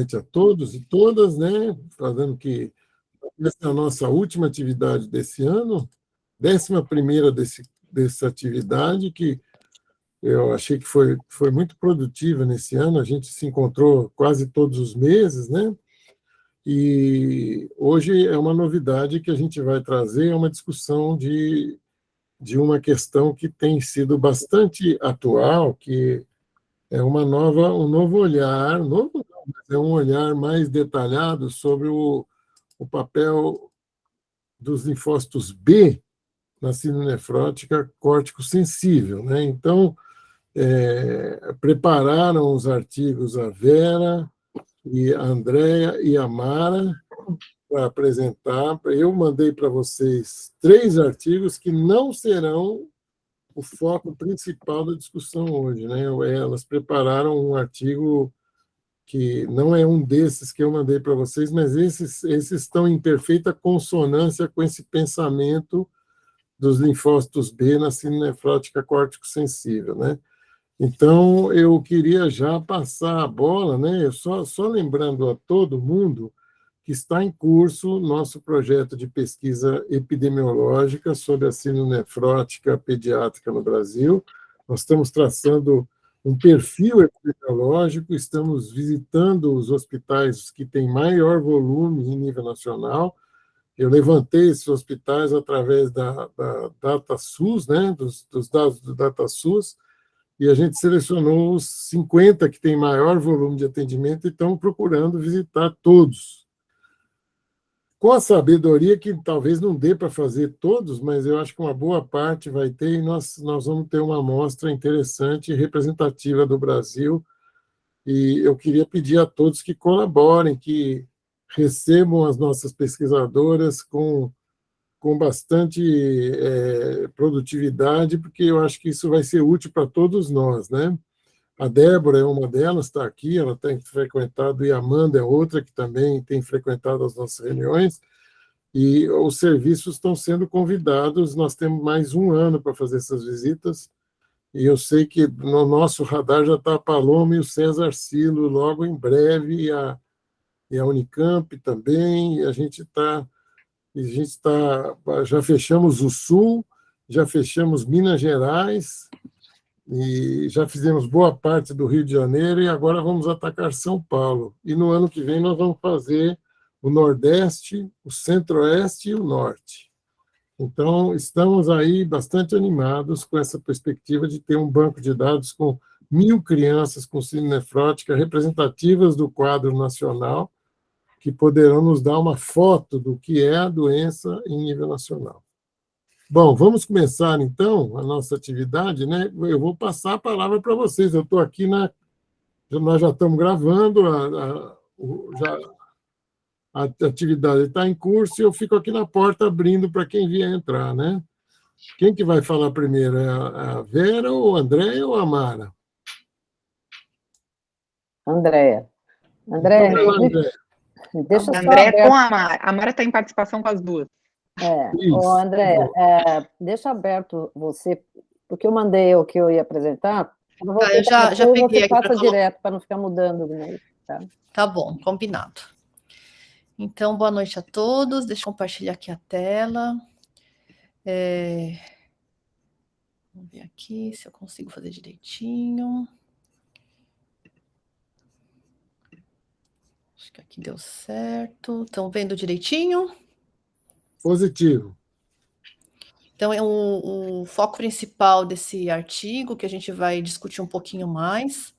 noite a todos e todas, né? Falando que essa é a nossa última atividade desse ano, 11ª dessa atividade, que eu achei que foi muito produtiva nesse ano, a gente se encontrou quase todos os meses, né? E hoje é uma novidade que a gente vai trazer, é uma discussão de uma questão que tem sido bastante atual, que é um novo olhar, novo não, mas é um olhar mais detalhado sobre o papel dos linfócitos B na síndrome nefrótica córtico-sensível, né? Então, prepararam os artigos a Vera e a Andrea e a Mara para apresentar. Eu mandei para vocês 3 artigos que não serão o foco principal da discussão hoje, né? Elas prepararam um artigo que não é um desses que eu mandei para vocês, mas esses estão em perfeita consonância com esse pensamento dos linfócitos B na síndrome nefrótica córtico-sensível, né? Então, eu queria já passar a bola, né? Só lembrando a todo mundo que está em curso nosso projeto de pesquisa epidemiológica sobre a síndrome nefrótica pediátrica no Brasil. Nós estamos traçando um perfil epidemiológico, estamos visitando os hospitais que têm maior volume em nível nacional. Eu levantei esses hospitais através da DataSUS, né, dos dados do DataSUS, e a gente selecionou os 50 que têm maior volume de atendimento e estamos procurando visitar todos. Com a sabedoria que talvez não dê para fazer todos, mas eu acho que uma boa parte vai ter, e nós vamos ter uma amostra interessante e representativa do Brasil. E eu queria pedir a todos que colaborem, que recebam as nossas pesquisadoras com bastante produtividade, porque eu acho que isso vai ser útil para todos nós, né? A Débora é uma delas, está aqui, ela tem frequentado, e a Amanda é outra que também tem frequentado as nossas reuniões, e os serviços estão sendo convidados, nós temos mais um ano para fazer essas visitas, e eu sei que no nosso radar já está a Paloma e o César Silo logo em breve, e a Unicamp também, e a gente está, já fechamos o Sul, já fechamos Minas Gerais, e já fizemos boa parte do Rio de Janeiro, e agora vamos atacar São Paulo. E no ano que vem nós vamos fazer o Nordeste, o Centro-Oeste e o Norte. Então, estamos aí bastante animados com essa perspectiva de ter um banco de dados com 1.000 crianças com síndrome nefrótica representativas do quadro nacional, que poderão nos dar uma foto do que é a doença em nível nacional. Bom, vamos começar, então, a nossa atividade, né? Eu vou passar a palavra para vocês. Eu estou aqui nós já estamos gravando, a atividade está em curso e eu fico aqui na porta abrindo para quem vier entrar, né? Quem que vai falar primeiro? É a Vera, ou a Andréia, ou a Mara? Andréia. Andréia, deixa só Andréia com a Mara. A Mara está em participação com as duas. Andréia, deixa aberto você, porque eu mandei o que eu ia apresentar. Eu já peguei você passa direto para não ficar mudando no meio. Tá bom, combinado. Então, boa noite a todos. Deixa eu compartilhar aqui a tela. Vamos ver aqui se eu consigo fazer direitinho. Acho que aqui deu certo. Estão vendo direitinho? Positivo. Então, o foco principal desse artigo, que a gente vai discutir um pouquinho mais,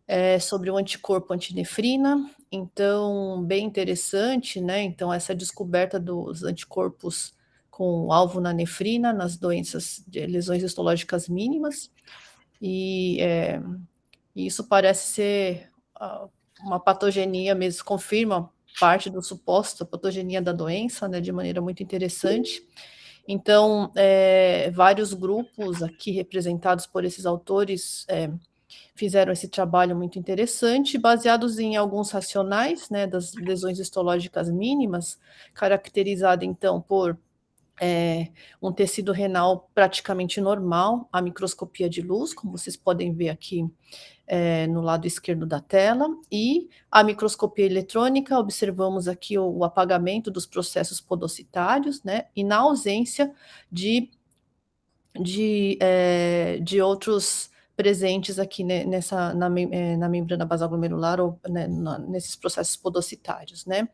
é sobre o anticorpo antinefrina. Então, bem interessante, né? Então, essa descoberta dos anticorpos com alvo na nefrina, nas doenças de lesões histológicas mínimas. E isso parece ser uma patogenia mesmo, confirma parte do suposto patogenia da doença, né? De maneira muito interessante. Então, vários grupos aqui representados por esses autores fizeram esse trabalho muito interessante, baseados em alguns racionais, né, das lesões histológicas mínimas, caracterizada, então, por um tecido renal praticamente normal, a microscopia de luz, como vocês podem ver aqui no lado esquerdo da tela, e a microscopia eletrônica, observamos aqui o apagamento dos processos podocitários, né, e na ausência de outros presentes aqui, né, na membrana basal glomerular, ou né, nesses processos podocitários, né.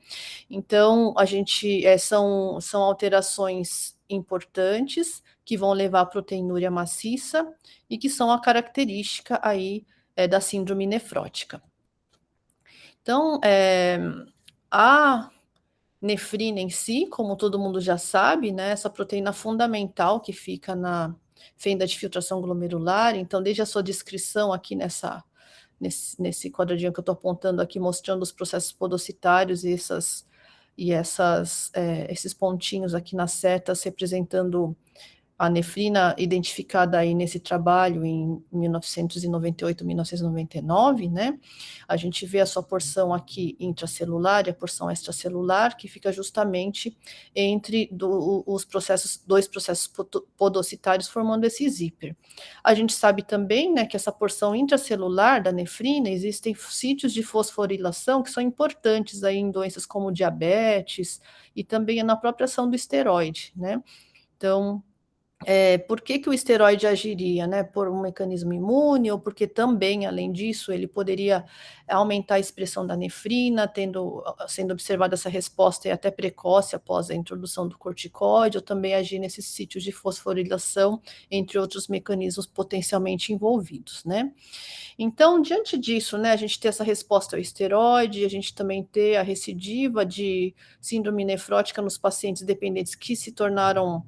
Então, a gente, são alterações importantes, que vão levar à proteinúria maciça, e que são a característica aí, da síndrome nefrótica. Então, a nefrina em si, como todo mundo já sabe, né, essa proteína fundamental que fica na fenda de filtração glomerular, então desde a sua descrição aqui nesse quadradinho que eu estou apontando aqui, mostrando os processos podocitários e esses pontinhos aqui nas setas representando a nefrina identificada aí nesse trabalho em 1998, 1999, né? A gente vê a sua porção aqui intracelular e a porção extracelular, que fica justamente entre dois processos podocitários formando esse zíper. A gente sabe também, né, que essa porção intracelular da nefrina, existem sítios de fosforilação que são importantes aí em doenças como diabetes e também na própria ação do esteroide, né? Então, por que o esteroide agiria, né? Por um mecanismo imune, ou porque também, além disso, ele poderia aumentar a expressão da nefrina, sendo observada essa resposta até precoce após a introdução do corticoide, ou também agir nesses sítios de fosforilação, entre outros mecanismos potencialmente envolvidos, né? Então, diante disso, né, a gente ter essa resposta ao esteroide, a gente também ter a recidiva de síndrome nefrótica nos pacientes dependentes que se tornaram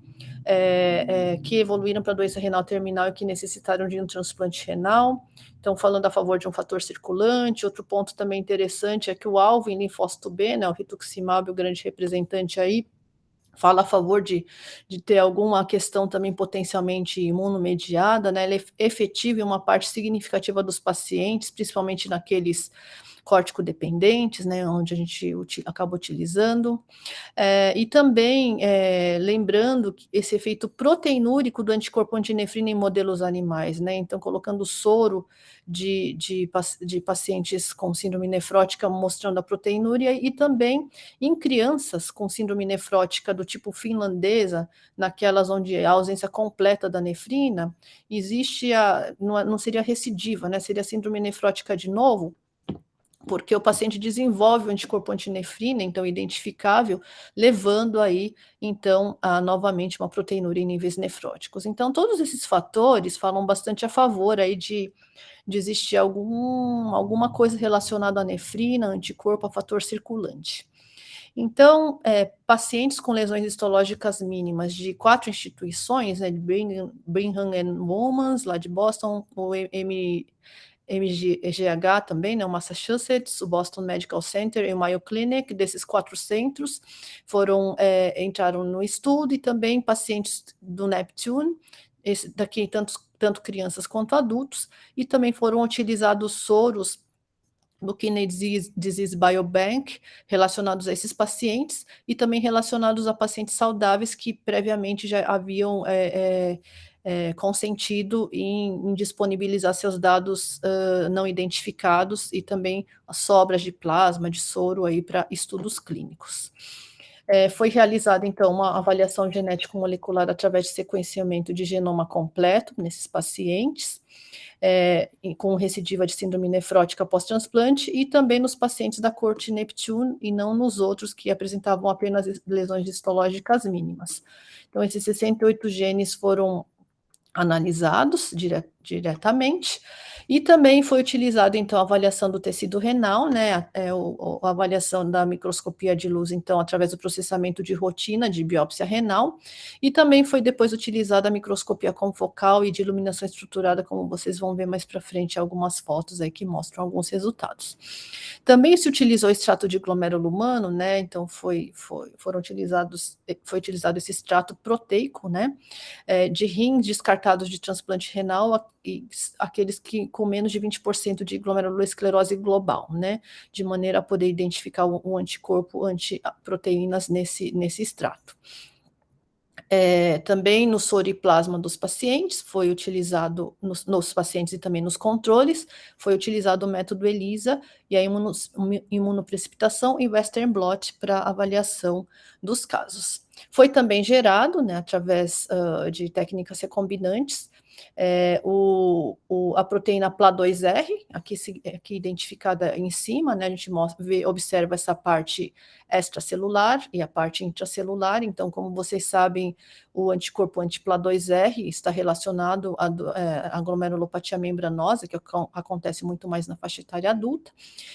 que evoluíram para doença renal terminal e que necessitaram de um transplante renal. Então, falando a favor de um fator circulante, outro ponto também interessante é que o alvo em linfócito B, né, o rituximab, o grande representante aí, fala a favor de ter alguma questão também potencialmente imunomediada, né, ele é efetivo em uma parte significativa dos pacientes, principalmente naqueles córtico-dependentes, né, onde a gente acaba utilizando. E também, lembrando que esse efeito proteinúrico do anticorpo antinefrina em modelos animais, né, então colocando soro de pacientes com síndrome nefrótica mostrando a proteinúria, e também em crianças com síndrome nefrótica do tipo finlandesa, naquelas onde a ausência completa da nefrina, existe não seria recidiva, né, seria síndrome nefrótica de novo, porque o paciente desenvolve o anticorpo antinefrina, então identificável, levando aí, então, novamente uma proteinúria em níveis nefróticos. Então, todos esses fatores falam bastante a favor aí de existir alguma coisa relacionada à nefrina, anticorpo, a fator circulante. Então, pacientes com lesões histológicas mínimas de 4 instituições, né, de Brigham and Women's, lá de Boston, o MGH também, né, o Massachusetts, o Boston Medical Center e o Mayo Clinic, desses 4 centros, entraram no estudo, e também pacientes do Neptune, daqui tanto crianças quanto adultos, e também foram utilizados soros do Kidney Disease Biobank, relacionados a esses pacientes, e também relacionados a pacientes saudáveis que previamente já haviam consentido em disponibilizar seus dados não identificados, e também as sobras de plasma, de soro aí para estudos clínicos. Foi realizada, então, uma avaliação genético-molecular através de sequenciamento de genoma completo nesses pacientes, com recidiva de síndrome nefrótica pós-transplante, e também nos pacientes da corte Neptune, e não nos outros que apresentavam apenas lesões histológicas mínimas. Então, esses 68 genes foram analisados diretamente, e também foi utilizado, então, a avaliação do tecido renal, né, a avaliação da microscopia de luz, então, através do processamento de rotina de biópsia renal, e também foi depois utilizada a microscopia confocal e de iluminação estruturada, como vocês vão ver mais para frente, algumas fotos aí que mostram alguns resultados. Também se utilizou o extrato de glomérulo humano, né, então foi utilizado esse extrato proteico, né, de rins descartados de transplante renal, e aqueles que com menos de 20% de glomerulosclerose global, né, de maneira a poder identificar o anticorpo anti-proteínas nesse extrato. Também no soro e plasma dos pacientes, foi utilizado, nos pacientes e também nos controles, foi utilizado o método ELISA e a imunoprecipitação e Western blot para avaliação dos casos. Foi também gerado, né, através de técnicas recombinantes, a proteína PLA2R, aqui identificada em cima, né, a gente observa essa parte extracelular e a parte intracelular. Então, como vocês sabem, o anticorpo anti-PLA2R está relacionado à glomerulopatia membranosa, que acontece muito mais na faixa etária adulta,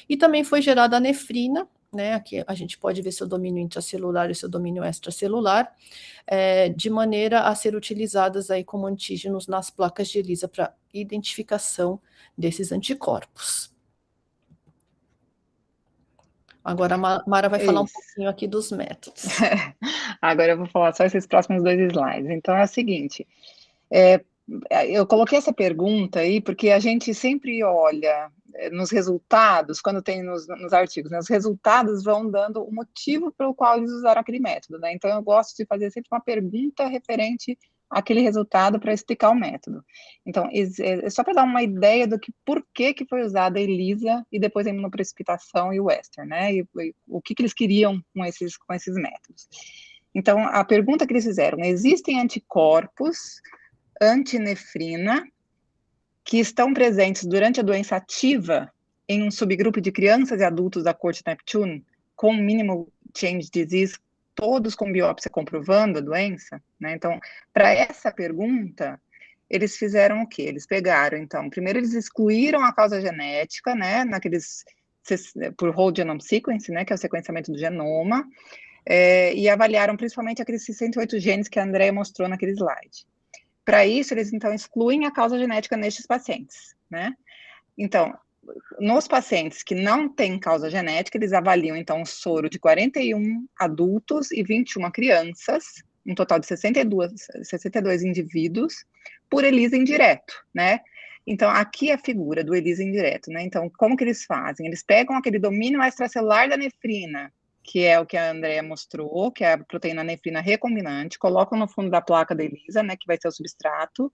e também foi gerada a nefrina, né, aqui a gente pode ver seu domínio intracelular e seu domínio extracelular, de maneira a ser utilizadas aí como antígenos nas placas de ELISA para identificação desses anticorpos. Agora a Mara vai falar um pouquinho aqui dos métodos. Agora eu vou falar só esses próximos 2 slides. Então é o seguinte, eu coloquei essa pergunta aí porque a gente sempre olha nos resultados, quando tem nos artigos, né, os resultados vão dando o motivo pelo qual eles usaram aquele método, né? Então eu gosto de fazer sempre uma pergunta referente àquele resultado para explicar o método. Então, só para dar uma ideia do por que foi usada a ELISA e depois a imunoprecipitação e o Western, né? E o que eles queriam com esses métodos. Então, a pergunta que eles fizeram: existem anticorpos antinefrina que estão presentes durante a doença ativa em um subgrupo de crianças e adultos da corte Neptune com minimal change disease, todos com biópsia comprovando a doença, né? Então, para essa pergunta, eles fizeram o quê? Eles pegaram, então, primeiro eles excluíram a causa genética, né, por whole genome sequence, né, que é o sequenciamento do genoma, e avaliaram principalmente aqueles 68 genes que a Andrea mostrou naquele slide. Para isso, eles, então, excluem a causa genética nestes pacientes, né? Então, nos pacientes que não têm causa genética, eles avaliam, então, um soro de 41 adultos e 21 crianças, um total de 62 indivíduos, por ELISA indireto, né? Então, aqui a figura do ELISA indireto, né? Então, como que eles fazem? Eles pegam aquele domínio extracelular da nefrina, que é o que a Andrea mostrou, que é a proteína nefrina recombinante, colocam no fundo da placa da ELISA, né, que vai ser o substrato,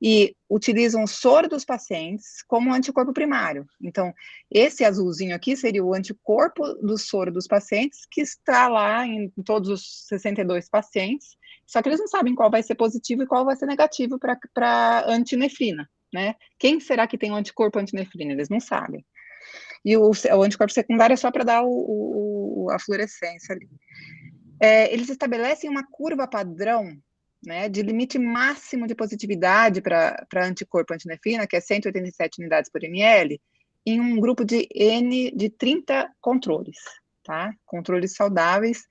e utilizam o soro dos pacientes como anticorpo primário. Então, esse azulzinho aqui seria o anticorpo do soro dos pacientes, que está lá em todos os 62 pacientes, só que eles não sabem qual vai ser positivo e qual vai ser negativo para antinefrina, né? Quem será que tem um anticorpo antinefrina? Eles não sabem. E o anticorpo secundário é só para dar a fluorescência ali. Eles estabelecem uma curva padrão, né, de limite máximo de positividade para anticorpo antinefrina, que é 187 unidades por ml, em um grupo de N de 30 controles, tá? Controles saudáveis.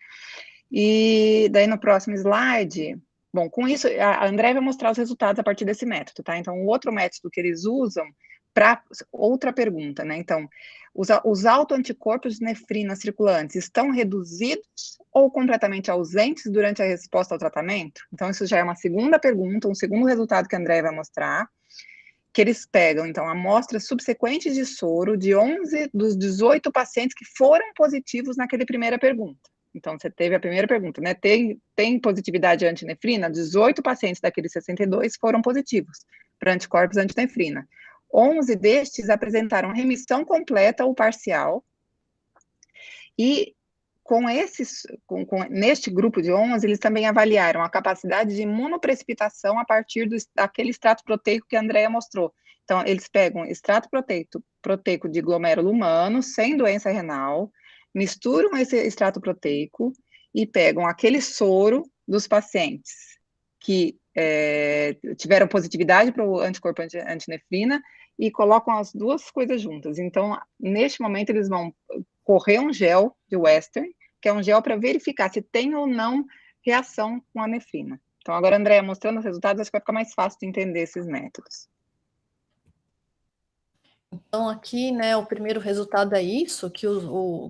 E daí no próximo slide, bom, com isso, a Andrea vai mostrar os resultados a partir desse método, tá? Então, o outro método que eles usam para outra pergunta, né? Então, os autoanticorpos de nefrina circulantes estão reduzidos ou completamente ausentes durante a resposta ao tratamento? Então, isso já é uma segunda pergunta, um segundo resultado que a Andrea vai mostrar, que eles pegam, então, amostras subsequentes de soro de 11 dos 18 pacientes que foram positivos naquela primeira pergunta. Então, você teve a primeira pergunta, né? Tem positividade antinefrina? 18 pacientes daqueles 62 foram positivos para anticorpos antinefrina. 11 destes apresentaram remissão completa ou parcial, e neste grupo de 11, eles também avaliaram a capacidade de imunoprecipitação a partir daquele extrato proteico que a Andrea mostrou. Então, eles pegam extrato proteico de glomérulo humano, sem doença renal, misturam esse extrato proteico e pegam aquele soro dos pacientes que tiveram positividade para o anticorpo antinefrina e colocam as duas coisas juntas. Então, neste momento, eles vão correr um gel de Western, que é um gel para verificar se tem ou não reação com a nefrina. Então, agora, Andrea, mostrando os resultados, acho que vai ficar mais fácil de entender esses métodos. Então, aqui, né, o primeiro resultado é isso, que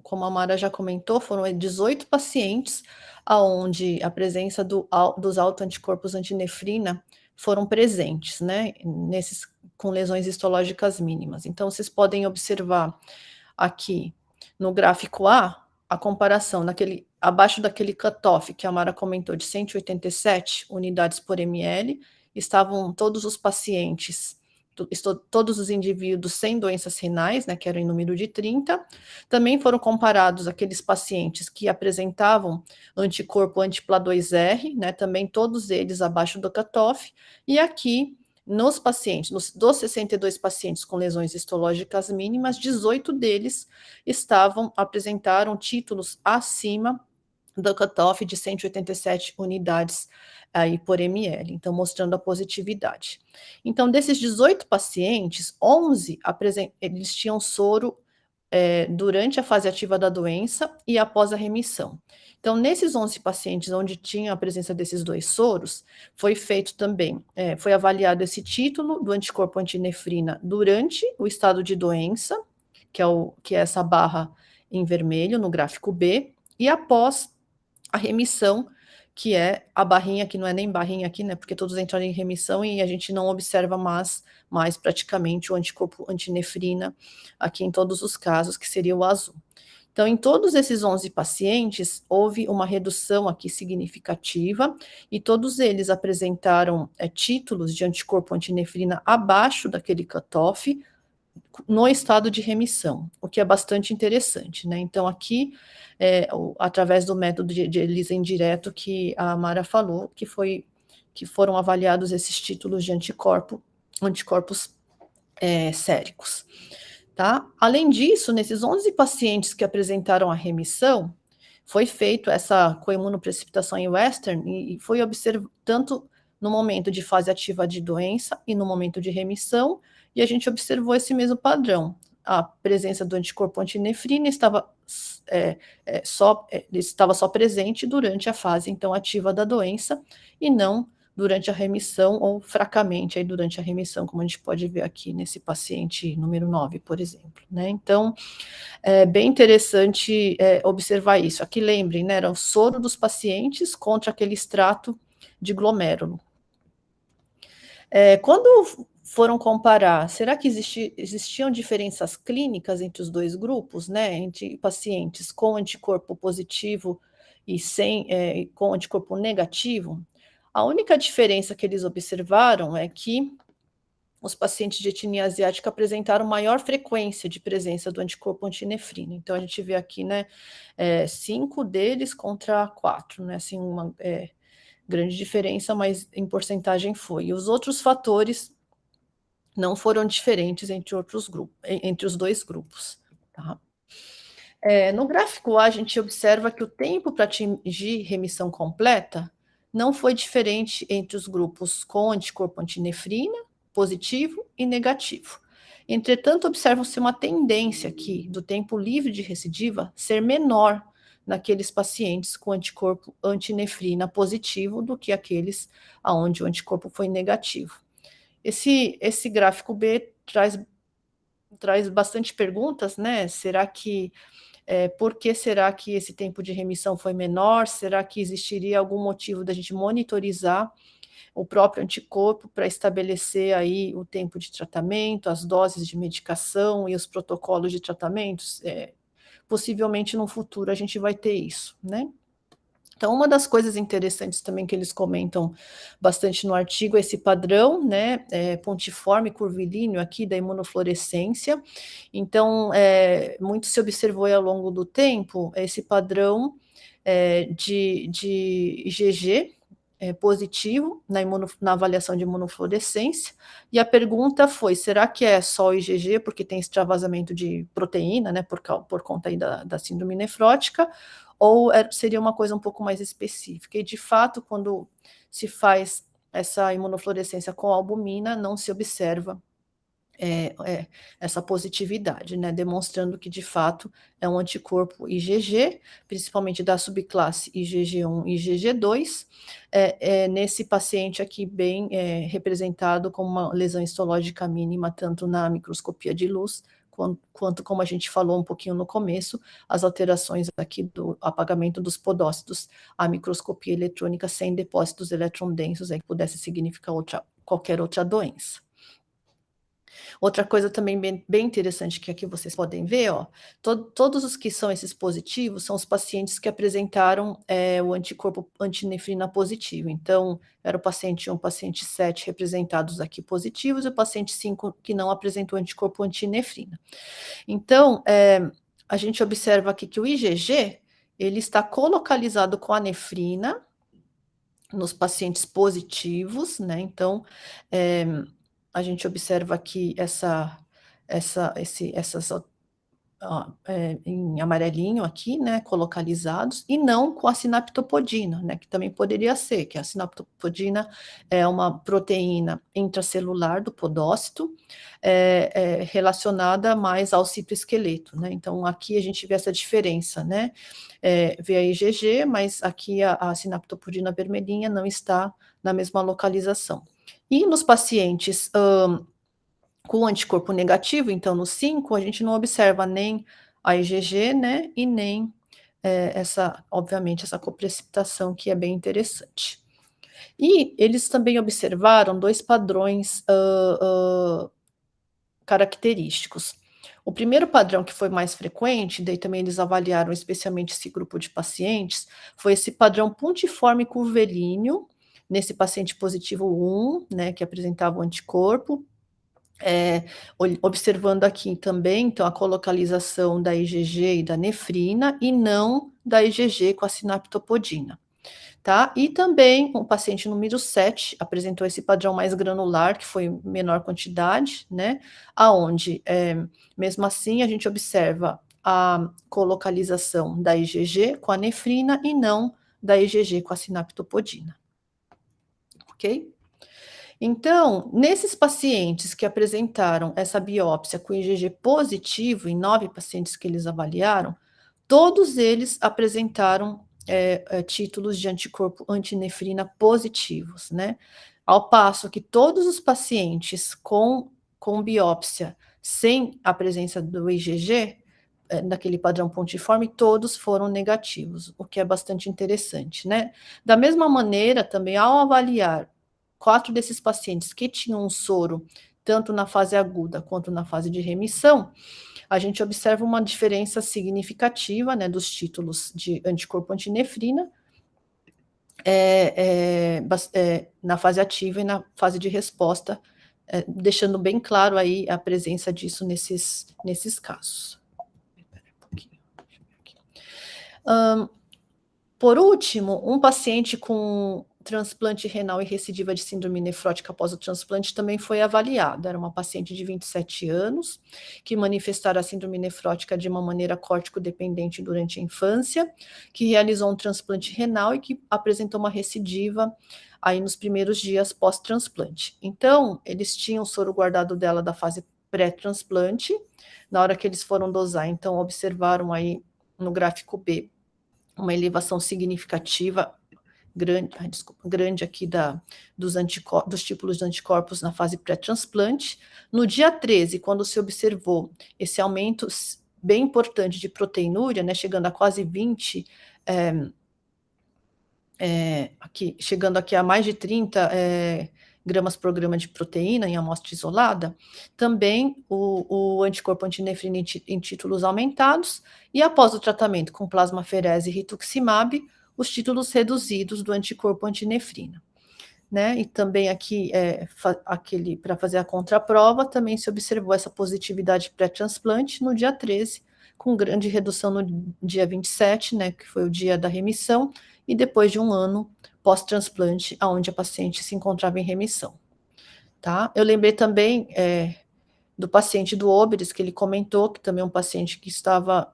como a Mara já comentou, foram 18 pacientes onde a presença dos autoanticorpos antinefrina foram presentes, né, com lesões histológicas mínimas. Então, vocês podem observar aqui no gráfico A comparação abaixo daquele cutoff que a Mara comentou, de 187 unidades por ml, estavam todos os pacientes, todos os indivíduos sem doenças renais, né, que era em número de 30. Também foram comparados aqueles pacientes que apresentavam anticorpo anti-PLA2R, né, também todos eles abaixo do cutoff. E aqui, nos pacientes, dos 62 pacientes com lesões histológicas mínimas, 18 deles apresentaram títulos acima do cutoff de 187 unidades aí por ml, então mostrando a positividade. Então, desses 18 pacientes, 11 eles tinham soro durante a fase ativa da doença e após a remissão. Então, nesses 11 pacientes onde tinha a presença desses 2 soros, foi feito também, foi avaliado esse título do anticorpo antinefrina durante o estado de doença, que é essa barra em vermelho no gráfico B, e após a remissão, que é a barrinha, que não é nem barrinha aqui, né, porque todos entraram em remissão e a gente não observa mais praticamente o anticorpo antinefrina aqui em todos os casos, que seria o azul. Então, em todos esses 11 pacientes, houve uma redução aqui significativa, e todos eles apresentaram títulos de anticorpo antinefrina abaixo daquele cutoff, no estado de remissão, o que é bastante interessante, né? Então, aqui, através do método de ELISA indireto que a Mara falou, que foram avaliados esses títulos de anticorpos séricos, tá? Além disso, nesses 11 pacientes que apresentaram a remissão, foi feito essa coimunoprecipitação em Western, e foi observado tanto no momento de fase ativa de doença e no momento de remissão, e a gente observou esse mesmo padrão. A presença do anticorpo antinefrina estava só presente durante a fase, então, ativa da doença, e não durante a remissão, ou fracamente aí durante a remissão, como a gente pode ver aqui nesse paciente número 9, por exemplo, né? Então, é bem interessante observar isso. Aqui, lembrem, né, era o soro dos pacientes contra aquele extrato de glomérulo. Quando foram comparar, será que existiam diferenças clínicas entre os 2 grupos, né, entre pacientes com anticorpo positivo e com anticorpo negativo? A única diferença que eles observaram é que os pacientes de etnia asiática apresentaram maior frequência de presença do anticorpo antinefrina. Então, a gente vê aqui, né, 5 deles contra 4, né, assim, uma grande diferença, mas em porcentagem foi. E os outros fatores não foram diferentes entre os 2 grupos, tá? No gráfico A, a gente observa que o tempo para atingir remissão completa não foi diferente entre os grupos com anticorpo antinefrina, positivo e negativo. Entretanto, observa-se uma tendência aqui do tempo livre de recidiva ser menor naqueles pacientes com anticorpo antinefrina positivo do que aqueles onde o anticorpo foi negativo. Esse gráfico B traz bastante perguntas, né? Por que será que esse tempo de remissão foi menor? Será que existiria algum motivo da gente monitorizar o próprio anticorpo para estabelecer aí o tempo de tratamento, as doses de medicação e os protocolos de tratamentos? Possivelmente no futuro a gente vai ter isso, né? Então, uma das coisas interessantes também que eles comentam bastante no artigo é esse padrão, né, pontiforme curvilíneo aqui da imunofluorescência. Então, muito se observou ao longo do tempo esse padrão de IgG positivo na avaliação de imunofluorescência, e a pergunta foi, será que é só o IgG, porque tem extravasamento de proteína, né, por conta aí da síndrome nefrótica, ou seria uma coisa um pouco mais específica? E, de fato, quando se faz essa imunofluorescência com albumina, não se observa essa positividade, né, demonstrando que, de fato, é um anticorpo IgG, principalmente da subclasse IgG1 e IgG2, nesse paciente aqui bem representado como uma lesão histológica mínima, tanto na microscopia de luz, quanto, como a gente falou um pouquinho no começo, as alterações aqui do apagamento dos podócitos, a microscopia eletrônica sem depósitos eletron densos, que pudesse significar qualquer outra doença. Outra coisa também bem interessante que aqui vocês podem ver, ó, todos os que são esses positivos são os pacientes que apresentaram o anticorpo antinefrina positivo. Então, era o paciente 1, paciente 7 representados aqui positivos e o paciente 5 que não apresentou anticorpo antinefrina. Então, a gente observa aqui que o IgG, ele está colocalizado com a nefrina nos pacientes positivos, né? Então, a gente observa aqui essas em amarelinho aqui, né, colocalizados, e não com a sinaptopodina, né, que também poderia ser, que a sinaptopodina é uma proteína intracelular do podócito, relacionada mais ao citoesqueleto, né, então aqui a gente vê essa diferença, né, vê a IgG, mas aqui a sinaptopodina vermelhinha não está na mesma localização. E nos pacientes com anticorpo negativo, então no 5, a gente não observa nem a IgG, né, e nem obviamente, essa coprecipitação que é bem interessante. E eles também observaram 2 padrões característicos. O primeiro padrão, que foi mais frequente, daí também eles avaliaram especialmente esse grupo de pacientes, foi esse padrão pontiforme curvilíneo, nesse paciente positivo 1, né, que apresentava o anticorpo, observando aqui também, então, a colocalização da IgG e da nefrina, e não da IgG com a sinaptopodina, tá? E também o paciente número 7 apresentou esse padrão mais granular, que foi menor quantidade, né? Aonde, mesmo assim, a gente observa a colocalização da IgG com a nefrina e não da IgG com a sinaptopodina. Ok? Então, nesses pacientes que apresentaram essa biópsia com IgG positivo, em 9 pacientes que eles avaliaram, todos eles apresentaram títulos de anticorpo antinefrina positivos, né? Ao passo que todos os pacientes com biópsia sem a presença do IgG, naquele padrão pontiforme, todos foram negativos, o que é bastante interessante, né? Da mesma maneira, também, ao avaliar 4 desses pacientes que tinham um soro, tanto na fase aguda quanto na fase de remissão, a gente observa uma diferença significativa, né, dos títulos de anticorpo antinefrina na fase ativa e na fase de resposta, deixando bem claro aí a presença disso nesses casos. Por último, um paciente com transplante renal e recidiva de síndrome nefrótica após o transplante também foi avaliado. Era uma paciente de 27 anos, que manifestara a síndrome nefrótica de uma maneira córtico-dependente durante a infância, que realizou um transplante renal e que apresentou uma recidiva aí nos primeiros dias pós-transplante. Então, eles tinham o soro guardado dela da fase pré-transplante, na hora que eles foram dosar, então observaram aí no gráfico B uma elevação significativa, grande aqui dos títulos de anticorpos na fase pré-transplante. No dia 13, quando se observou esse aumento bem importante de proteinúria, né, chegando a quase 20, chegando aqui a mais de 30 gramas por grama de proteína em amostra isolada, também o anticorpo antinefrina em títulos aumentados, e após o tratamento com plasmaferese e rituximab, os títulos reduzidos do anticorpo antinefrina, né? E também aqui, para fazer a contraprova, também se observou essa positividade pré-transplante no dia 13, com grande redução no dia 27, né, que foi o dia da remissão, e depois de um ano pós-transplante, onde a paciente se encontrava em remissão, tá? Eu lembrei também do paciente do Oberes, que ele comentou, que também é um paciente que estava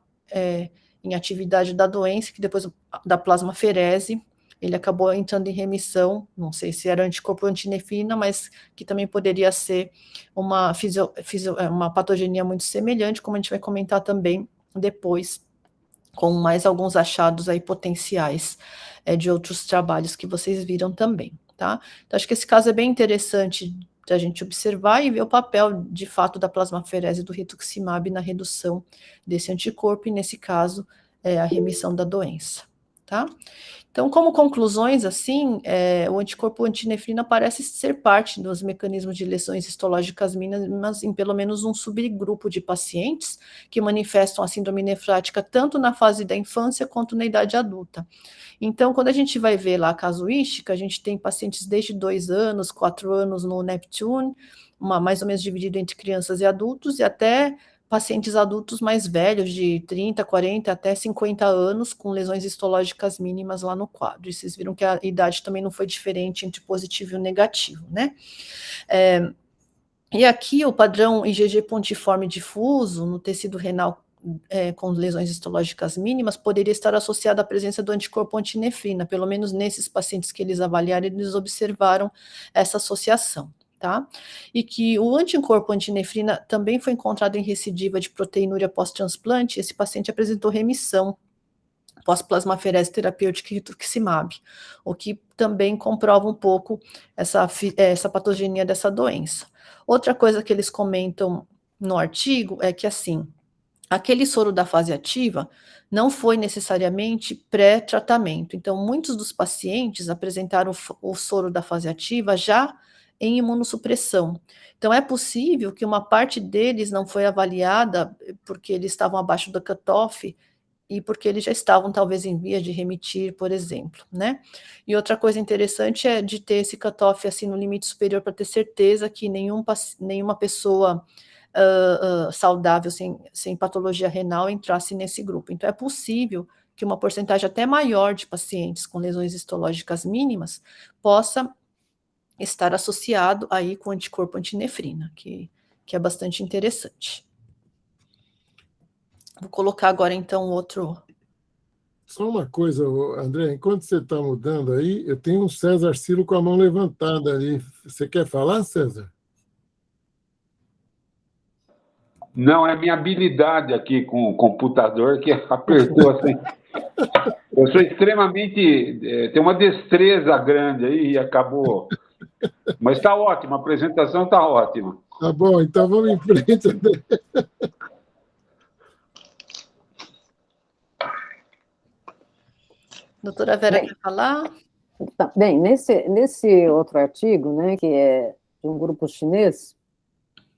em atividade da doença, que depois da plasmaferese, ele acabou entrando em remissão, não sei se era anticorpo antinefrina, mas que também poderia ser uma patogenia muito semelhante, como a gente vai comentar também depois, com mais alguns achados aí potenciais de outros trabalhos que vocês viram também, tá? Então, acho que esse caso é bem interessante da gente observar e ver o papel, de fato, da plasmaferese e do rituximab na redução desse anticorpo, e nesse caso, a remissão da doença. tá? Então, como conclusões, assim, o anticorpo antinefrina parece ser parte dos mecanismos de lesões histológicas mínimas em pelo menos um subgrupo de pacientes que manifestam a síndrome nefrática tanto na fase da infância quanto na idade adulta. Então, quando a gente vai ver lá a casuística, a gente tem pacientes desde 2 anos, 4 anos no Neptune, mais ou menos dividido entre crianças e adultos, e até pacientes adultos mais velhos, de 30, 40 até 50 anos, com lesões histológicas mínimas lá no quadro. E vocês viram que a idade também não foi diferente entre positivo e negativo, né? E aqui o padrão IgG pontiforme difuso no tecido renal com lesões histológicas mínimas poderia estar associado à presença do anticorpo antinefrina, pelo menos nesses pacientes que eles avaliaram, eles observaram essa associação. Tá? E que o anticorpo antinefrina também foi encontrado em recidiva de proteinúria pós-transplante, esse paciente apresentou remissão pós-plasmaferese terapêutica e rituximab, o que também comprova um pouco essa patogenia dessa doença. Outra coisa que eles comentam no artigo é que, assim, aquele soro da fase ativa não foi necessariamente pré-tratamento, então muitos dos pacientes apresentaram o soro da fase ativa já em imunossupressão. Então, é possível que uma parte deles não foi avaliada porque eles estavam abaixo do cutoff e porque eles já estavam, talvez, em via de remitir, por exemplo, né? E outra coisa interessante é de ter esse cutoff, assim, no limite superior para ter certeza que nenhuma pessoa saudável, sem patologia renal, entrasse nesse grupo. Então, é possível que uma porcentagem até maior de pacientes com lesões histológicas mínimas possa estar associado aí com o anticorpo antinefrina, que é bastante interessante. Vou colocar agora, então, outro... Só uma coisa, André, enquanto você está mudando aí, eu tenho um César Ciro com a mão levantada ali. Você quer falar, César? Não, é minha habilidade aqui com o computador que apertou assim. Eu sou extremamente... tenho uma destreza grande aí e acabou... Mas está ótimo, a apresentação está ótima. Tá bom, então vamos em frente. Doutora Vera, quer falar? Bem, nesse outro artigo, né, que é de um grupo chinês,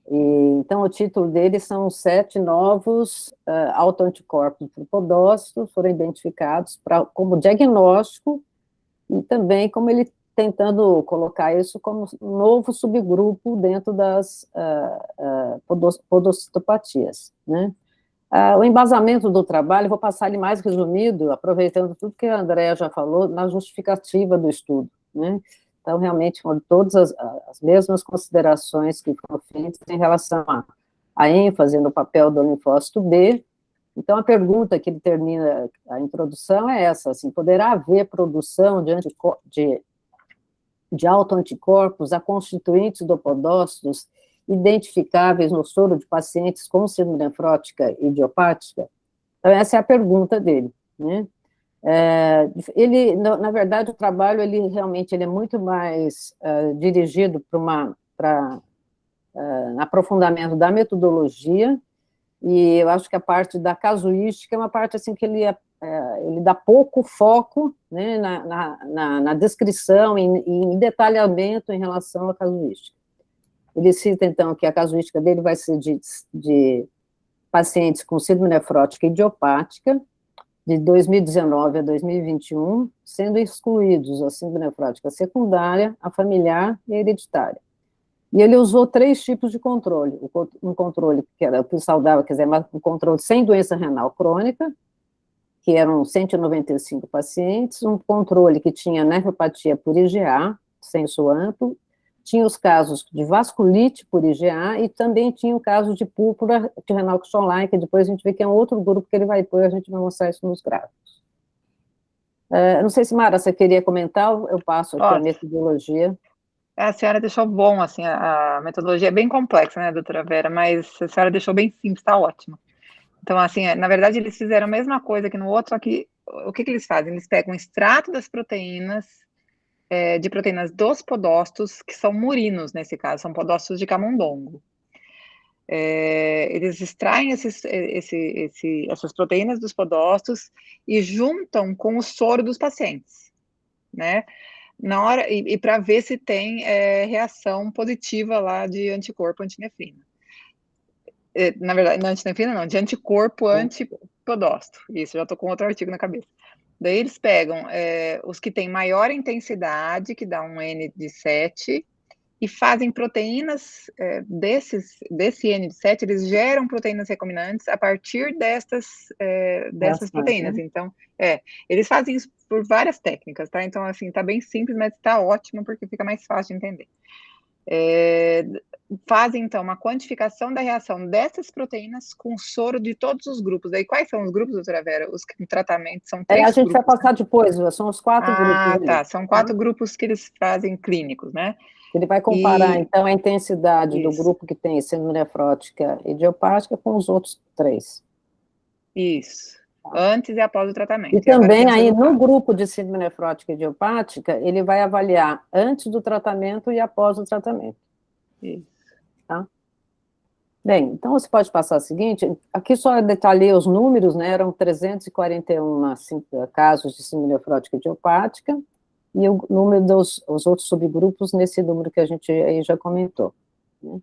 então o título dele são 7 novos autoanticorpos tripodócitos foram identificados como diagnóstico e também como ele tentando colocar isso como um novo subgrupo dentro das podocitopatias, né? O embasamento do trabalho, vou passar ele mais resumido, aproveitando tudo que a Andrea já falou, na justificativa do estudo, né? Então, realmente, foram todas as mesmas considerações que foram feitas em relação à ênfase no papel do linfócito B. Então, a pergunta que ele termina a introdução é essa, assim, poderá haver produção de autoanticorpos a constituintes do podócitos identificáveis no soro de pacientes com síndrome nefrótica idiopática? Então, essa é a pergunta dele, né? Ele, na verdade, o trabalho, ele realmente é muito mais dirigido para aprofundamento da metodologia, e eu acho que a parte da casuística é uma parte, assim, que ele dá pouco foco, né, na descrição e em detalhamento em relação à casuística. Ele cita, então, que a casuística dele vai ser de pacientes com síndrome nefrótica idiopática, de 2019 a 2021, sendo excluídos a síndrome nefrótica secundária, a familiar e a hereditária. E ele usou 3 tipos de controle. Um controle que era o saudável, quer dizer, um controle sem doença renal crônica, que eram 195 pacientes, um controle que tinha nefropatia por IgA, senso amplo, tinha os casos de vasculite por IgA e também tinha o caso de púrpura de renal Schoenlein, que depois a gente vê que é um outro grupo que ele vai pôr, a gente vai mostrar isso nos gráficos. Não sei se, Mara, você queria comentar, eu passo aqui a metodologia. A senhora deixou bom, assim, a metodologia é bem complexa, né, doutora Vera, mas a senhora deixou bem simples, está ótimo. Então, assim, na verdade, eles fizeram a mesma coisa que no outro, só que o que eles fazem? Eles pegam o extrato das proteínas, de proteínas dos podócitos, que são murinos, nesse caso, são podócitos de camundongo. Eles extraem essas proteínas dos podócitos e juntam com o soro dos pacientes, né? Na hora, e para ver se tem reação positiva lá de anticorpo antinefrina. Na verdade, não antinefrina não, de anticorpo antipodócito. Isso, já estou com outro artigo na cabeça. Daí eles pegam os que têm maior intensidade, que dá um N de 7, e fazem proteínas desse N de 7, eles geram proteínas recombinantes a partir dessas proteínas. Então, eles fazem isso por várias técnicas, tá? Então, assim, tá bem simples, mas tá ótimo, porque fica mais fácil de entender. Fazem, então, uma quantificação da reação dessas proteínas com soro de todos os grupos. Daí, quais são os grupos, doutora Vera? Os que em tratamento são 3 a gente grupos. vai passar depois, são os 4 grupos. Tá, são 4 grupos que eles fazem clínicos, né? Ele vai comparar, então, a intensidade do grupo que tem síndrome nefrótica idiopática com os outros 3. Isso. Antes e após o tratamento. E também, aí, no grupo de síndrome nefrótica idiopática, ele vai avaliar antes do tratamento e após o tratamento. Isso. Tá? Bem, então você pode passar o seguinte, aqui só detalhei os números, né, eram 341 casos de síndrome nefrótica idiopática, e o número dos outros subgrupos nesse número que a gente aí já comentou. Né?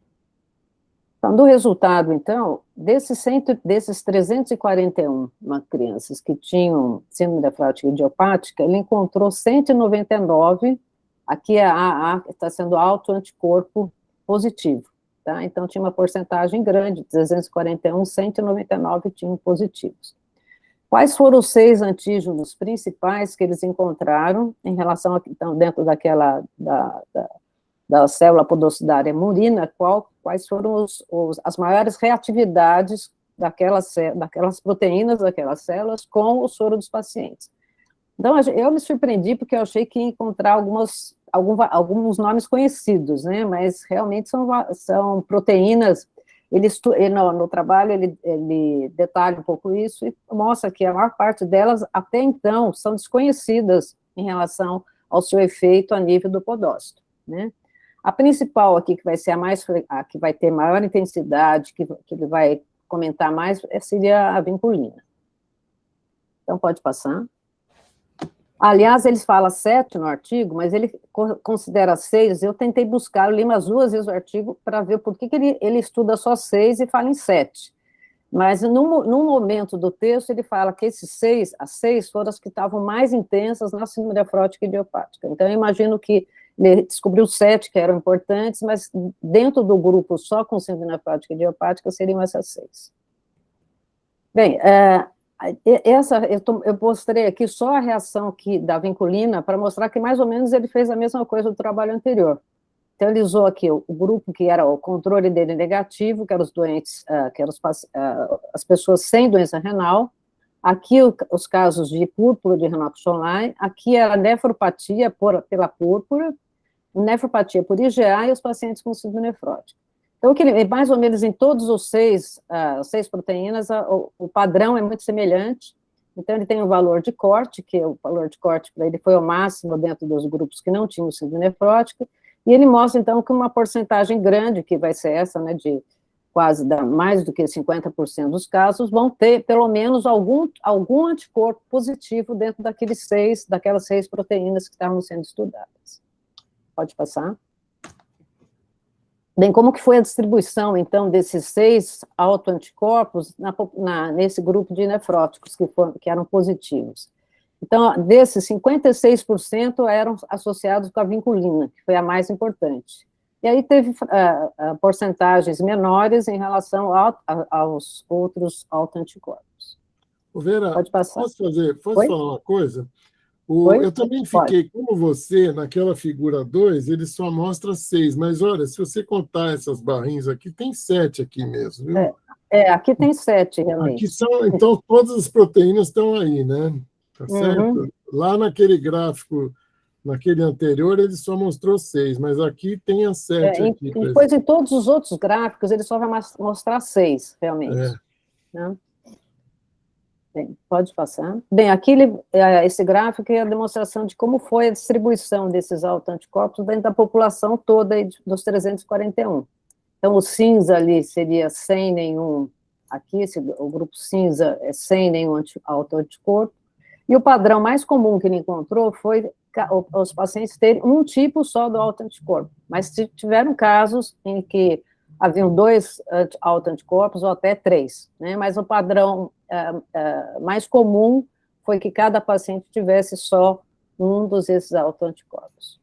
Então, do resultado, então, desses 341 crianças que tinham síndrome nefrótica idiopática, ele encontrou 199, aqui está sendo autoanticorpo positivo, tá? Então, tinha uma porcentagem grande, 341, 199 tinham positivos. Quais foram os 6 antígenos principais que eles encontraram em relação a, então, dentro daquela, da célula podocidária murina, quais foram as maiores reatividades daquelas proteínas, daquelas células, com o soro dos pacientes? Então, eu me surpreendi, porque eu achei que ia encontrar alguns nomes conhecidos, né, mas realmente são proteínas. No trabalho, ele detalha um pouco isso e mostra que a maior parte delas, até então, são desconhecidas em relação ao seu efeito a nível do podócito, né? A principal aqui, que vai ser a que vai ter maior intensidade, que ele vai comentar mais, seria a vinculina. Então, pode passar. Aliás, eles falam 7 no artigo, mas ele considera 6. Eu tentei buscar, eu li umas 2 vezes o artigo para ver por que ele estuda só 6 e fala em 7. Mas, num momento do texto, ele fala que as 6 foram as que estavam mais intensas na síndrome nefrótica idiopática. Então, eu imagino que ele descobriu 7 que eram importantes, mas dentro do grupo só com síndrome nefrótica idiopática seriam essas 6. Bem, eu mostrei aqui só a reação da vinculina para mostrar que mais ou menos ele fez a mesma coisa do trabalho anterior. Então, ele usou aqui o grupo que era o controle dele negativo, que eram os doentes, que eram as pessoas sem doença renal. Aqui os casos de púrpura de Raynaud-Colline, aqui era nefropatia pela púrpura, nefropatia por IgA e os pacientes com síndrome nefrótica. Então, mais ou menos em todos os 6 proteínas, o padrão é muito semelhante. Então, ele tem um valor de corte, que o valor de corte para ele foi o máximo dentro dos grupos que não tinham síndrome nefrótica, e ele mostra, então, que uma porcentagem grande, que vai ser essa, né, de quase mais do que 50% dos casos, vão ter, pelo menos, algum anticorpo positivo dentro daquelas 6 proteínas que estavam sendo estudadas. Pode passar. Bem, como que foi a distribuição, então, desses 6 autoanticorpos nesse grupo de nefróticos que eram positivos? Então, desses, 56% eram associados com a vinculina, que foi a mais importante. E aí teve porcentagens menores em relação aos outros autoanticorpos. Vera, pode passar. Posso falar uma coisa? Eu também fiquei, como você, naquela figura 2, ele só mostra 6, mas olha, se você contar essas barrinhas aqui, tem 7 aqui mesmo, viu? Aqui tem 7, realmente. Então, todas as proteínas estão aí, né? Tá certo? Lá naquele gráfico, naquele anterior, ele só mostrou 6, mas aqui tem as 7 aqui. Depois, em todos os outros gráficos, ele só vai mostrar 6, realmente. Né? Bem, pode passar. Bem, aqui esse gráfico é a demonstração de como foi a distribuição desses autoanticorpos dentro da população toda dos 341. Então, o cinza ali seria sem nenhum, aqui, o grupo cinza é sem nenhum autoanticorpo, e o padrão mais comum que ele encontrou foi os pacientes terem um tipo só do autoanticorpo, mas tiveram casos em que haviam 2 autoanticorpos ou até 3, né? Mas o padrão mais comum foi que cada paciente tivesse só um desses autoanticorpos.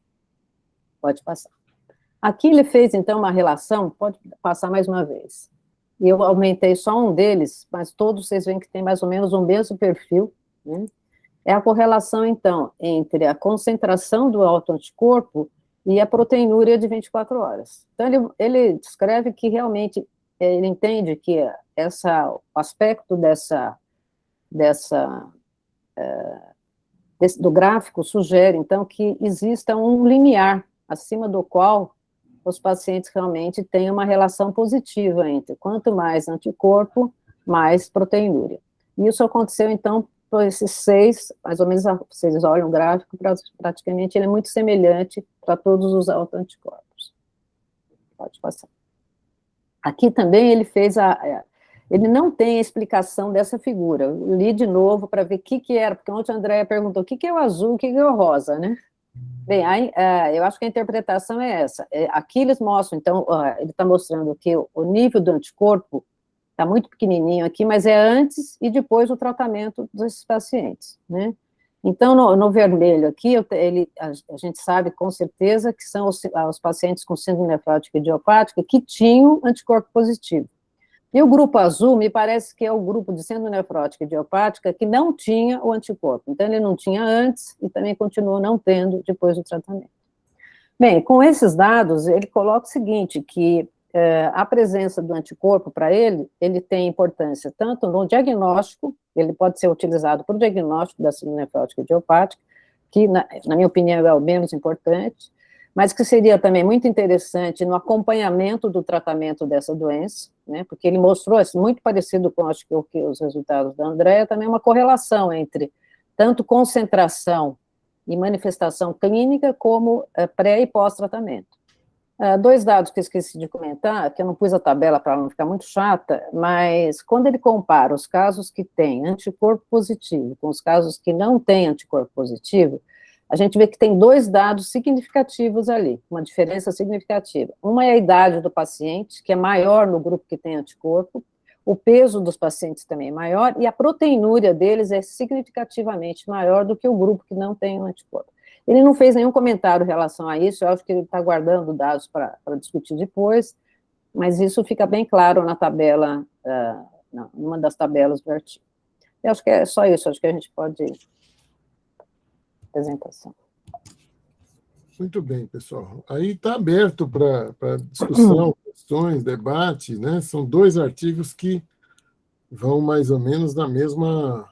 Pode passar. Aqui ele fez, então, uma relação, pode passar mais uma vez. E eu aumentei só um deles, mas todos vocês veem que tem mais ou menos o mesmo perfil, né? É a correlação, então, entre a concentração do autoanticorpo e a proteinúria de 24 horas. Então, ele descreve que realmente, ele entende que o aspecto do gráfico sugere, então, que exista um limiar acima do qual os pacientes realmente têm uma relação positiva entre quanto mais anticorpo, mais proteinúria. E isso aconteceu, então, por esses 6, mais ou menos, vocês olham o gráfico, praticamente ele é muito semelhante para todos os autoanticorpos. Pode passar. Aqui também ele fez ele não tem a explicação dessa figura. Eu li de novo para ver o que era, porque ontem a Andréia perguntou o que é o azul, o que é o rosa, né? Bem, eu acho que a interpretação é essa. Aqui eles mostram, então, ele está mostrando que o nível do anticorpo está muito pequenininho aqui, mas é antes e depois do tratamento desses pacientes, né? Então, no vermelho aqui, a gente sabe com certeza que são os pacientes com síndrome nefrótica idiopática que tinham anticorpo positivo. E o grupo azul, me parece que é o grupo de síndrome nefrótica idiopática que não tinha o anticorpo. Então, ele não tinha antes e também continuou não tendo depois do tratamento. Bem, com esses dados, ele coloca o seguinte, que a presença do anticorpo para ele tem importância tanto no diagnóstico, ele pode ser utilizado para o diagnóstico da síndrome nefrótica idiopática, que, na minha opinião, é o menos importante, mas que seria também muito interessante no acompanhamento do tratamento dessa doença, né, porque ele mostrou, assim, muito parecido com, acho que os resultados da Andréia, também uma correlação entre tanto concentração e manifestação clínica, como pré- e pós-tratamento. 2 dados que eu esqueci de comentar, que eu não pus a tabela para não ficar muito chata, mas quando ele compara os casos que têm anticorpo positivo com os casos que não têm anticorpo positivo, a gente vê que tem 2 dados significativos ali, uma diferença significativa. Uma é a idade do paciente, que é maior no grupo que tem anticorpo, o peso dos pacientes também é maior, e a proteinúria deles é significativamente maior do que o grupo que não tem o anticorpo. Ele não fez nenhum comentário em relação a isso, eu acho que ele está guardando dados para discutir depois, mas isso fica bem claro na tabela, numa das tabelas do artigo. Eu acho que é só isso, acho que a gente pode ir. Apresentação. Muito bem, pessoal. Aí está aberto para discussão, questões, debate, né? São 2 artigos que vão mais ou menos na mesma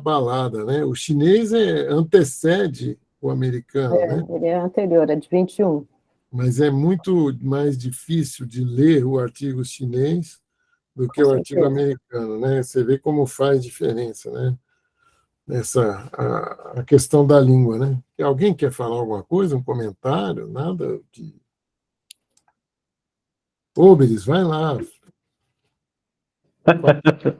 balada, né? O chinês antecede o americano, né? Ele é anterior, é de 21. Mas é muito mais difícil de ler o artigo chinês do que Com o artigo certeza. americano, né? Você vê como faz diferença, né? A questão da língua, né? Alguém quer falar alguma coisa, um comentário? Nada de... Obelis, vai lá.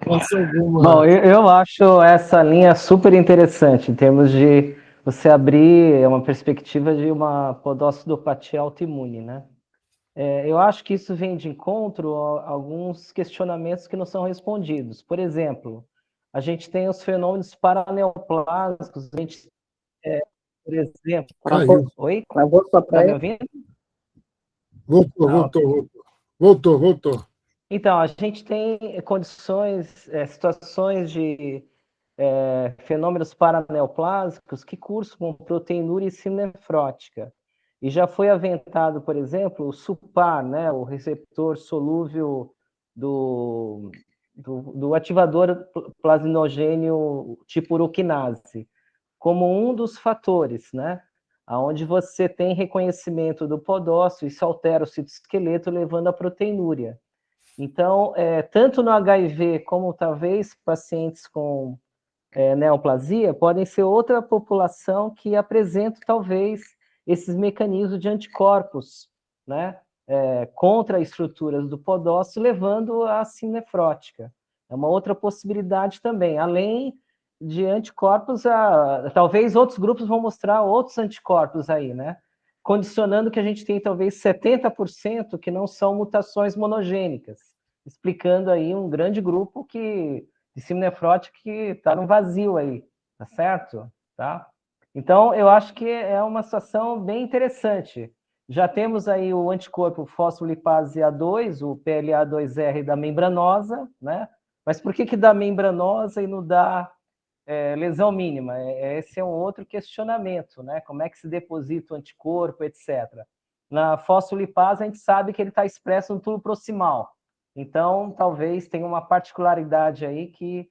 Faça alguma... Bom, eu acho essa linha super interessante, em termos de você abrir uma perspectiva de uma podossidopatia autoimune, né? Eu acho que isso vem de encontro a alguns questionamentos que não são respondidos. Por exemplo, a gente tem os fenômenos paraneoplásicos, a gente, por exemplo... Caiu. Oi? Travou sua Está me praia? ouvindo? Voltou. Então, a gente tem condições, situações de fenômenos paraneoplásicos que cursam com proteinúria e síndrome nefrótica. E já foi aventado, por exemplo, o SUPAR, né, o receptor solúvel do ativador plasminogênio tipo uroquinase, como um dos fatores, né, onde você tem reconhecimento do podócito, isso altera o citoesqueleto, levando à proteinúria. Então, tanto no HIV como talvez pacientes com neoplasia, podem ser outra população que apresenta talvez esses mecanismos de anticorpos, né? contra estruturas do podócito, levando à síndrome nefrótica. É uma outra possibilidade também, além de anticorpos, talvez outros grupos vão mostrar outros anticorpos aí, né? Condicionando que a gente tem talvez 70% que não são mutações monogênicas, explicando aí um grande grupo de síndrome nefrótica que está no vazio aí, tá certo? Tá? Então, eu acho que é uma situação bem interessante. Já temos aí o anticorpo fosfolipase A2, o PLA2R da membranosa, né? Mas por que dá membranosa e não dá lesão mínima? Esse é um outro questionamento, né? Como é que se deposita o anticorpo, etc. Na fosfolipase, a gente sabe que ele está expresso no túbulo proximal. Então, talvez tenha uma particularidade aí que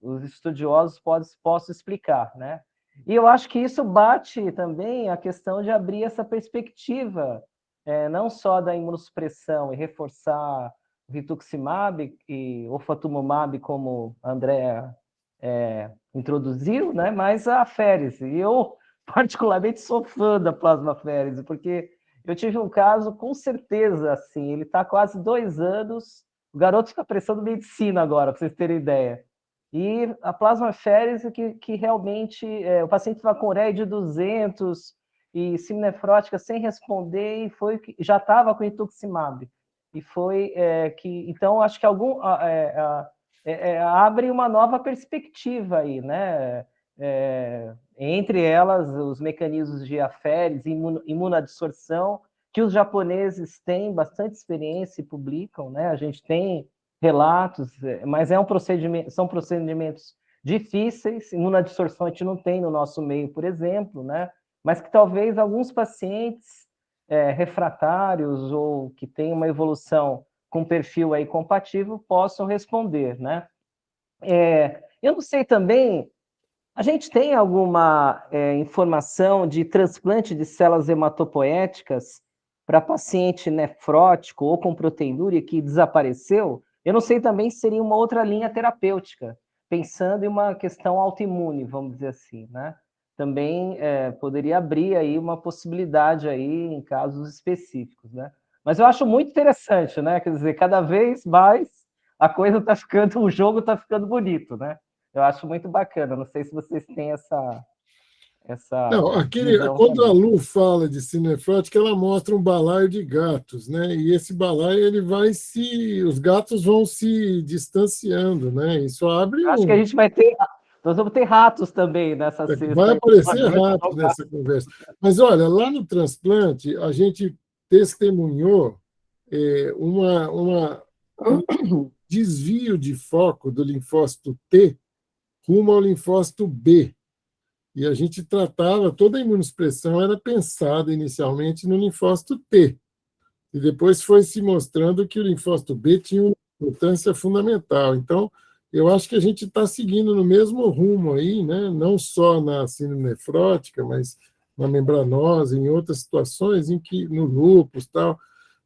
os estudiosos possam explicar, né? E eu acho que isso bate também a questão de abrir essa perspectiva, não só da imunossupressão e reforçar o rituximab e ofatumumab, como a Andrea introduziu, né? Mas a aférese. E eu, particularmente, sou fã da plasmaférese, porque eu tive um caso, com certeza, assim, ele está quase 2 anos, o garoto fica prestando medicina agora, para vocês terem ideia. E a plasmaférese que realmente o paciente estava com ureia de 200 e síndrome nefrótica sem responder e já estava com rituximab. E foi então acho que abre uma nova perspectiva aí, né? Entre elas os mecanismos de aférese, imunodissorção, que os japoneses têm bastante experiência e publicam, né? A gente tem relatos, mas são procedimentos difíceis, imunodissorção a gente não tem no nosso meio, por exemplo, né? Mas que talvez alguns pacientes refratários ou que têm uma evolução com perfil aí compatível possam responder, né? Eu não sei também, a gente tem alguma informação de transplante de células hematopoéticas para paciente nefrótico ou com proteinúria que desapareceu? Eu não sei também se seria uma outra linha terapêutica, pensando em uma questão autoimune, vamos dizer assim, né? Também poderia abrir aí uma possibilidade aí em casos específicos, né? Mas eu acho muito interessante, né? Quer dizer, cada vez mais a coisa está ficando, o jogo está ficando bonito, né? Eu acho muito bacana. Não sei se vocês têm essa Não, quando a Lu fala de síndrome nefrótica, ela mostra um balaio de gatos, né? E esse balaio os gatos vão se distanciando, né? Isso abre Acho que a gente nós vamos ter ratos também nessa sexta. Vai aparecer rato nessa conversa. Mas olha, lá no transplante a gente testemunhou um desvio de foco do linfócito T rumo ao linfócito B. E a gente tratava, toda a imunossupressão era pensada inicialmente no linfócito T. E depois foi se mostrando que o linfócito B tinha uma importância fundamental. Então, eu acho que a gente está seguindo no mesmo rumo aí, né? Não só na síndrome nefrótica, mas na membranosa, em outras situações, no lúpus e tal,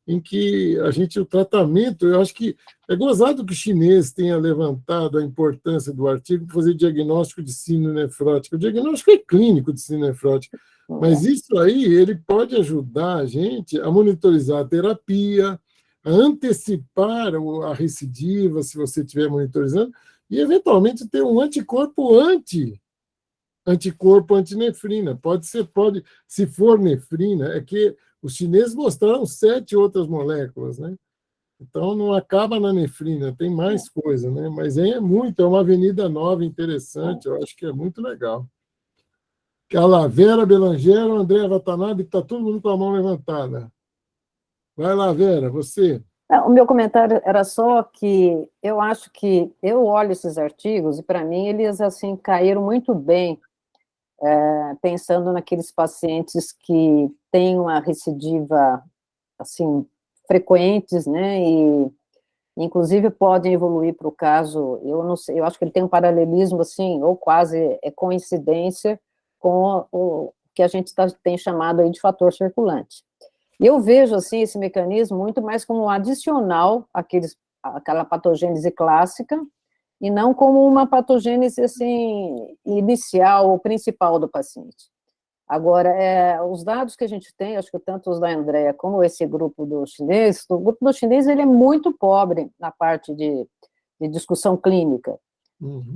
em que o tratamento, eu acho que é gozado que o chinês tenha levantado a importância do artigo para fazer diagnóstico de síndrome nefrótica. O diagnóstico é clínico de síndrome nefrótica, mas isso aí ele pode ajudar a gente a monitorizar a terapia, a antecipar a recidiva, se você estiver monitorizando, e eventualmente ter um anticorpo antinefrina. Se for nefrina, é que os chineses mostraram 7 outras moléculas, né? Então, não acaba na nefrina, tem mais coisa, né? Mas é uma avenida nova, interessante, eu acho que é muito legal. A lá, Vera Belangero, André Watanabe, está todo mundo com a mão levantada. Vai lá, Vera, você. O meu comentário era só que eu acho que eu olho esses artigos e, para mim, eles assim caíram muito bem, pensando naqueles pacientes que têm uma recidiva assim frequentes, né, e inclusive podem evoluir para o caso, eu não sei, eu acho que ele tem um paralelismo assim, ou quase coincidência com o que a gente tem chamado aí de fator circulante. E eu vejo assim esse mecanismo muito mais como um adicional àquela patogênese clássica, e não como uma patogênese assim, inicial ou principal do paciente. Agora, os dados que a gente tem, acho que tanto os da Andrea como esse grupo do chinês, o grupo do chinês ele é muito pobre na parte de discussão clínica.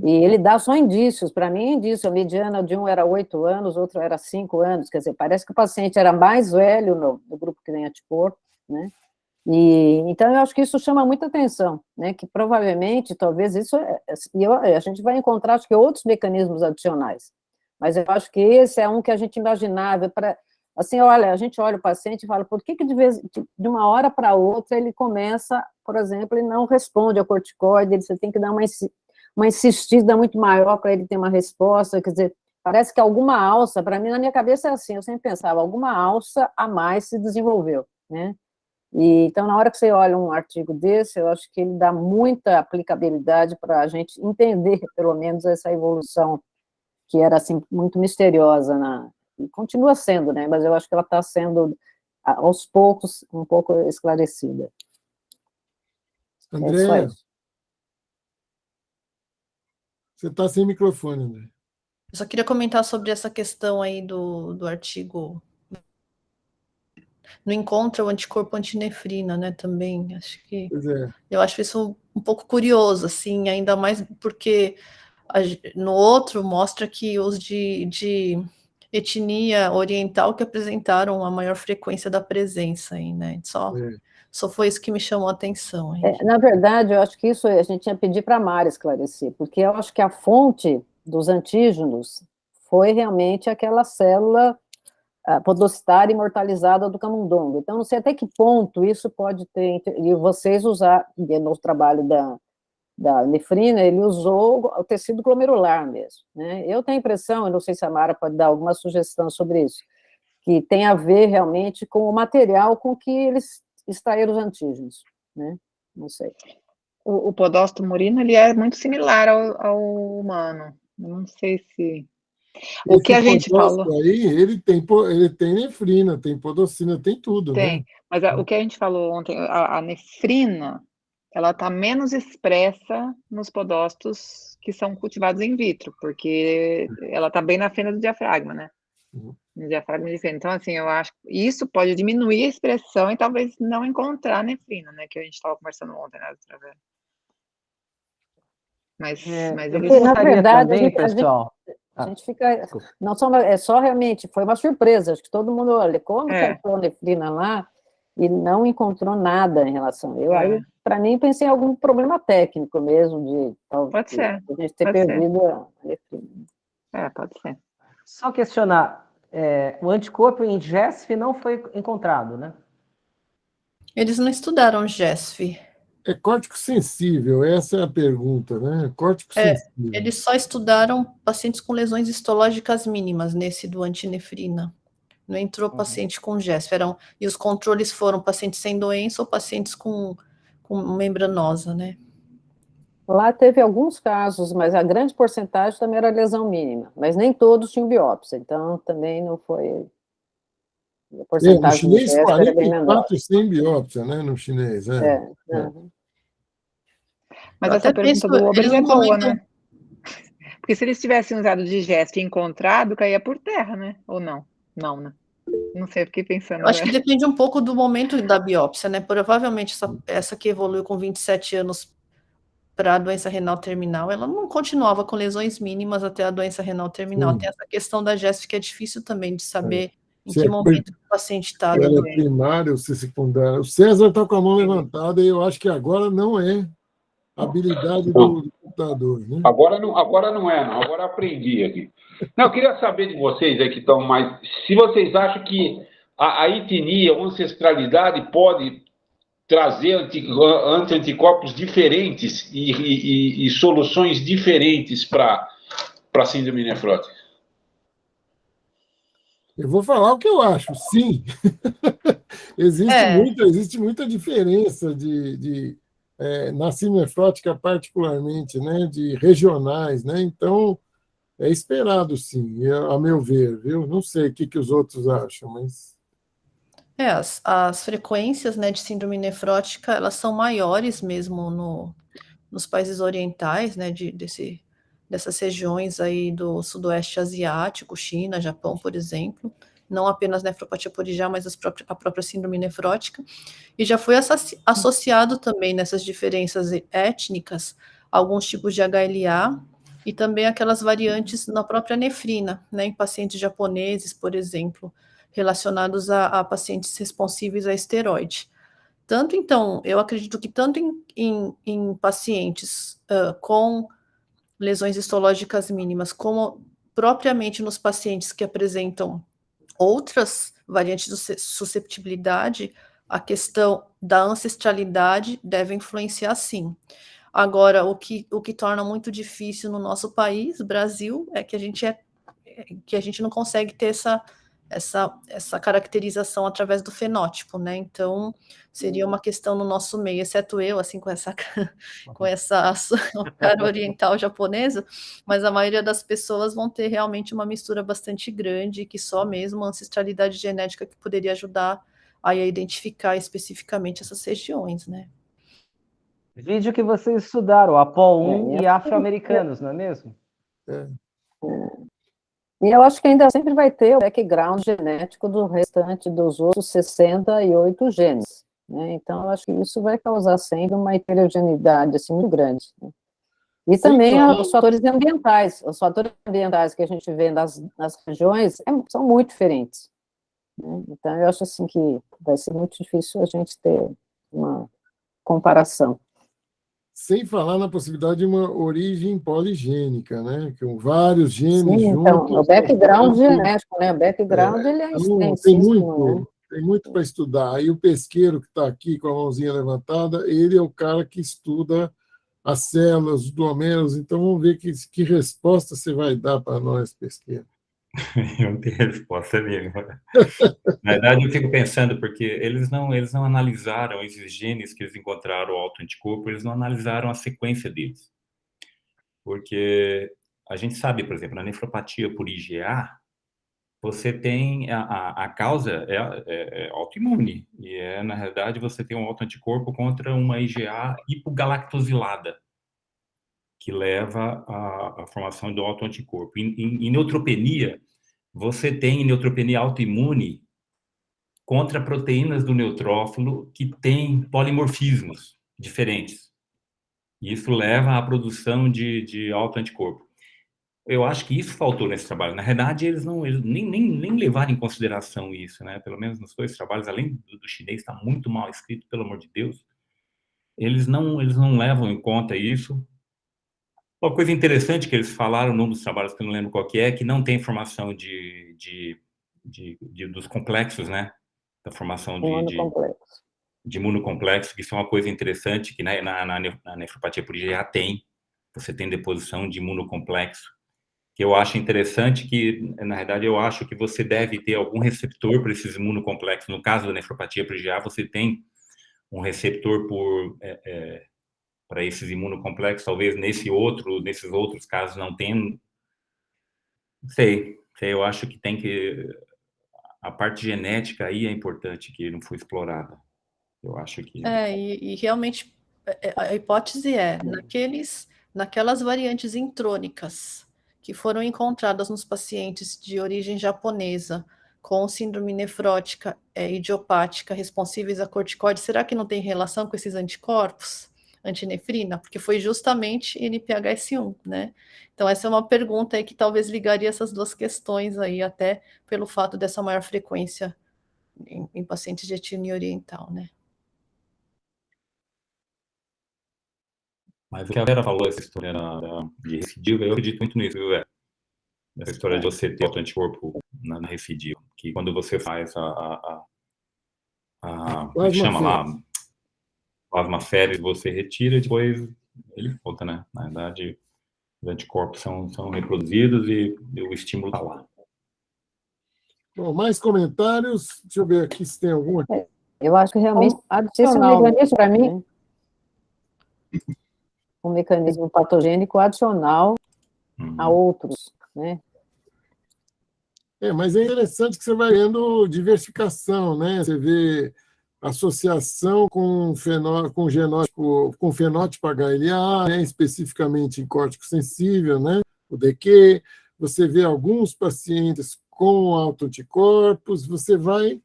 E ele dá só indícios. Para mim, indício, a mediana de um era 8 anos, outro era 5 anos, quer dizer, parece que o paciente era mais velho no grupo que tem anticorpo, né? Então, eu acho que isso chama muita atenção, né? Que provavelmente, talvez isso, a gente vai encontrar, acho que outros mecanismos adicionais, mas eu acho que esse é um que a gente imaginava, assim, olha, a gente olha o paciente e fala, por que de uma hora para outra ele começa, por exemplo, e não responde ao corticoide, você tem que dar uma insistida muito maior para ele ter uma resposta, quer dizer, parece que alguma alça, para mim, na minha cabeça é assim, eu sempre pensava, alguma alça a mais se desenvolveu, né? Então, na hora que você olha um artigo desse, eu acho que ele dá muita aplicabilidade para a gente entender, pelo menos, essa evolução que era, assim, muito misteriosa, e continua sendo, né? Mas eu acho que ela está sendo, aos poucos, um pouco esclarecida. André, É só isso. Você está sem microfone, André. Eu só queria comentar sobre essa questão aí do artigo. Não encontra o anticorpo antinefrina, né, também, acho que... Eu acho isso um pouco curioso, assim, ainda mais porque no outro mostra que os de etnia oriental que apresentaram a maior frequência da presença aí, né, só foi isso que me chamou a atenção. Na verdade, eu acho que isso a gente tinha que pedir para a Mara esclarecer, porque eu acho que a fonte dos antígenos foi realmente aquela célula podocitária imortalizada do camundongo. Então, não sei até que ponto isso pode ter... E vocês no trabalho da nefrina, ele usou o tecido glomerular mesmo, né? Eu tenho a impressão, eu não sei se a Mara pode dar alguma sugestão sobre isso, que tem a ver realmente com o material com que eles extraíram os antígenos, né? Não sei. O podócito murino, ele é muito similar ao humano. Não sei se... O que a gente falou... Aí, ele tem nefrina, tem podocina, tem tudo, tem, né? Mas o que a gente falou ontem, a nefrina, ela está menos expressa nos podócitos que são cultivados in vitro, porque ela está bem na fenda do diafragma, né? No diafragma de fenda. Então, assim, eu acho que isso pode diminuir a expressão e talvez não encontrar nefrina, né? Que a gente estava conversando ontem, né, doutora Vera? Mas eu na verdade, também, pessoal... A gente fica... Não só, é só realmente, foi uma surpresa, acho que todo mundo olha, como que achou a nefrina lá e não encontrou nada em relação... Aí, para mim, pensei em algum problema técnico mesmo, pode ser. A gente ter perdido a nefrina. Pode ser. Só questionar, o anticorpo em GESF não foi encontrado, né? Eles não estudaram GESF. É córtico sensível, essa é a pergunta, né? Córtico sensível. Eles só estudaram pacientes com lesões histológicas mínimas, nesse do antinefrina. Não entrou paciente com GESF. E os controles foram pacientes sem doença ou pacientes com membranosa, né? Lá teve alguns casos, mas a grande porcentagem também era lesão mínima, mas nem todos tinham biópsia, então também não foi... A porcentagem no chinês, de 44 sem biópsia, né? No chinês, Mas essa pergunta do Oberlin é boa, né? Porque se eles tivessem usado digeste e encontrado, caía por terra, né? Ou não? Não, né? Não sei, fiquei pensando. Eu acho que depende um pouco do momento da biópsia, né? Provavelmente essa que evoluiu com 27 anos para a doença renal terminal, ela não continuava com lesões mínimas até a doença renal terminal. Tem essa questão da GESF que é difícil também de saber em que momento o paciente está. Ela é primária ou se secundária. O César está com a mão levantada e eu acho que agora não é habilidade do computador, né? Agora não é, não. Agora aprendi aqui. Não, eu queria saber de vocês aí que estão mais... Se vocês acham que a etnia ou ancestralidade pode trazer anticorpos diferentes e soluções diferentes para a síndrome nefrótica. Eu vou falar o que eu acho, sim. Existe muita diferença na síndrome nefrótica particularmente, né, de regionais, né? Então, é esperado, sim, a meu ver, viu? Não sei o que os outros acham, mas... As frequências, né, de síndrome nefrótica, elas são maiores mesmo nos países orientais, né, dessas regiões aí do sudoeste asiático, China, Japão, por exemplo, não apenas nefropatia por IgA, mas a própria síndrome nefrótica, e já foi associado também nessas diferenças étnicas alguns tipos de HLA e também aquelas variantes na própria nefrina, né, em pacientes japoneses, por exemplo, relacionados a pacientes responsíveis a esteroide. Tanto, então, eu acredito que tanto em pacientes com lesões histológicas mínimas, como propriamente nos pacientes que apresentam outras variantes de susceptibilidade, a questão da ancestralidade deve influenciar sim. Agora, o que torna muito difícil no nosso país, Brasil, é que a gente não consegue ter essa caracterização através do fenótipo, né? Então, seria uma questão no nosso meio, exceto eu, assim, com essa cara oriental japonesa, mas a maioria das pessoas vão ter realmente uma mistura bastante grande, que só mesmo a ancestralidade genética que poderia ajudar a identificar especificamente essas regiões, né? Vídeo que vocês estudaram, APOL1 e afro-americanos, não é mesmo? E eu acho que ainda sempre vai ter o background genético do restante dos outros 68 genes, né? Então, eu acho que isso vai causar sempre uma heterogeneidade assim, muito grande, né? E também os fatores ambientais que a gente vê nas regiões são muito diferentes, né? Então, eu acho assim que vai ser muito difícil a gente ter uma comparação. Sem falar na possibilidade de uma origem poligênica, né? Com vários genes Sim, juntos. então, o background genético, né? O background, ele é extensíssimo, tem muito para estudar. Aí o pesqueiro que está aqui com a mãozinha levantada, ele é o cara que estuda as células, os glomérulos. Então, vamos ver que resposta você vai dar para nós, pesqueiro. Eu não tenho resposta nenhuma. Na verdade, eu fico pensando, porque eles não analisaram esses genes que eles encontraram o autoanticorpo, eles não analisaram a sequência deles. Porque a gente sabe, por exemplo, na nefropatia por IgA, você tem a causa é autoimune, e na realidade, você tem um autoanticorpo contra uma IgA hipogalactosilada, que leva à formação do autoanticorpo. Em neutropenia, você tem neutropenia autoimune contra proteínas do neutrófilo que têm polimorfismos diferentes. Isso leva à produção de autoanticorpo. Eu acho que isso faltou nesse trabalho. Na verdade, eles nem levaram em consideração isso, né? Pelo menos nos dois trabalhos, além do chinês, está muito mal escrito, pelo amor de Deus. Eles não levam em conta isso. Uma coisa interessante que eles falaram num dos trabalhos, que eu não lembro qual que é que não tem informação dos complexos, né? Da formação de imunocomplexo, que isso é uma coisa interessante, que na nefropatia por IgA tem. Você tem deposição de imunocomplexo, que eu acho interessante, que, na verdade, eu acho que você deve ter algum receptor para esses imunocomplexos. No caso da nefropatia por IgA, você tem um receptor para esses imunocomplexos, talvez nesses outros casos não tem. Sei, eu acho que tem que... A parte genética aí é importante, que não foi explorada. Eu acho que... E realmente, a hipótese naquelas variantes intrônicas que foram encontradas nos pacientes de origem japonesa com síndrome nefrótica idiopática responsíveis a corticoide, será que não tem relação com esses anticorpos antinefrina? Porque foi justamente NPHS1, né? Então, essa é uma pergunta aí que talvez ligaria essas duas questões aí, até pelo fato dessa maior frequência em pacientes de etnia oriental, né? Mas o que a Vera falou, essa história de recidiva, eu acredito muito nisso, viu, Vera? Essa história de você ter autoanticorpo na recidiva, que quando você faz como chama lá, plasmaféresis, você retira e depois ele volta, né? Na verdade, os anticorpos são reproduzidos e o estímulo está lá. Bom, mais comentários? Deixa eu ver aqui se tem algum aqui. Eu acho que realmente adicional, para mim, um mecanismo patogênico adicional a outros, né? Mas é interessante que você vai vendo diversificação, né? Você vê associação com genótipo, com fenótipo HLA, né, especificamente em córtico sensível, né, o DQ, você vê alguns pacientes com autoanticorpos, você vai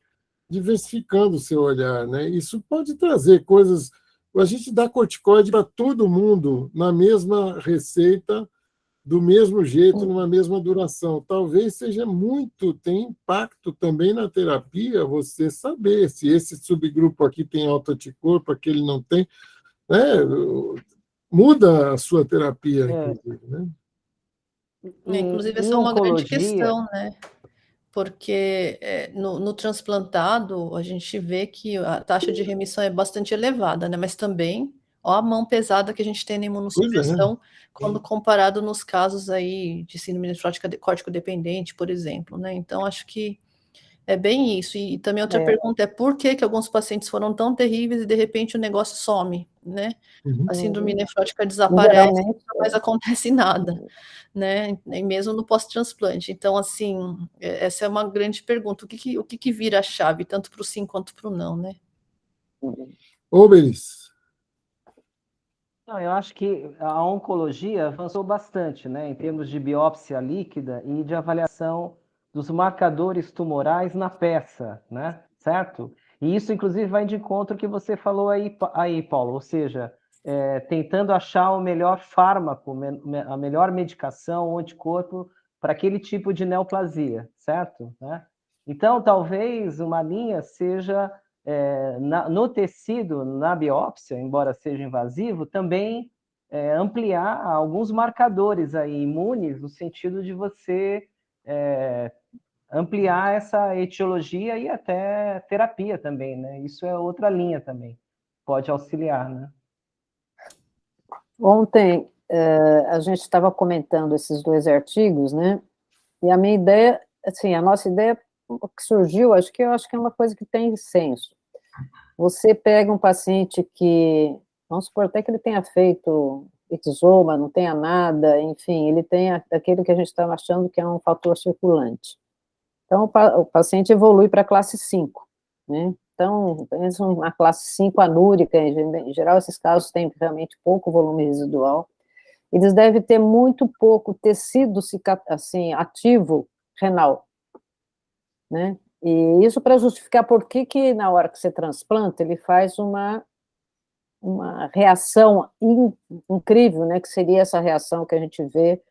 diversificando o seu olhar, né? Isso pode trazer coisas. A gente dá corticoide para todo mundo na mesma receita, do mesmo jeito, numa mesma duração. Talvez seja tem impacto também na terapia você saber se esse subgrupo aqui tem autoanticorpo, aquele não tem, né? Muda a sua terapia, inclusive, né? Inclusive, essa é uma grande questão, né? Porque no transplantado a gente vê que a taxa de remissão é bastante elevada, né? Mas também, ó, a mão pesada que a gente tem na imunossupressão quando comparado nos casos aí de síndrome nefrótica córtico-dependente, por exemplo, né? Então, acho que é bem isso. E também outra pergunta é por que alguns pacientes foram tão terríveis e de repente o negócio some, né? A síndrome nefrótica desaparece, nunca mais acontece nada, né? E mesmo no pós-transplante. Então, assim, essa é uma grande pergunta. O que vira a chave, tanto para o sim quanto para o não, né? Ô, Belis. Não, eu acho que a oncologia avançou bastante, né, em termos de biópsia líquida e de avaliação dos marcadores tumorais na peça, né, certo? E isso, inclusive, vai de encontro ao que você falou aí, Paulo, ou seja, tentando achar o melhor fármaco, a melhor medicação, o anticorpo para aquele tipo de neoplasia, certo? Né? Então, talvez uma linha seja no tecido, na biópsia, embora seja invasivo, também ampliar alguns marcadores aí imunes, no sentido de você ampliar essa etiologia e até terapia também, né? Isso é outra linha também, pode auxiliar, né? Ontem a gente estava comentando esses dois artigos, né? E a minha ideia, assim, a nossa ideia que surgiu, acho que é uma coisa que tem senso. Você pega um paciente que, vamos supor até que ele tenha feito exoma, não tenha nada, enfim, ele tem aquele que a gente está achando que é um fator circulante. Então, o paciente evolui para a classe 5, né? Então, uma classe 5 anúrica, em geral, esses casos têm realmente pouco volume residual. Eles devem ter muito pouco tecido assim, ativo renal, né? E isso para justificar por que na hora que você transplanta, ele faz uma reação incrível, né? Que seria essa reação que a gente vê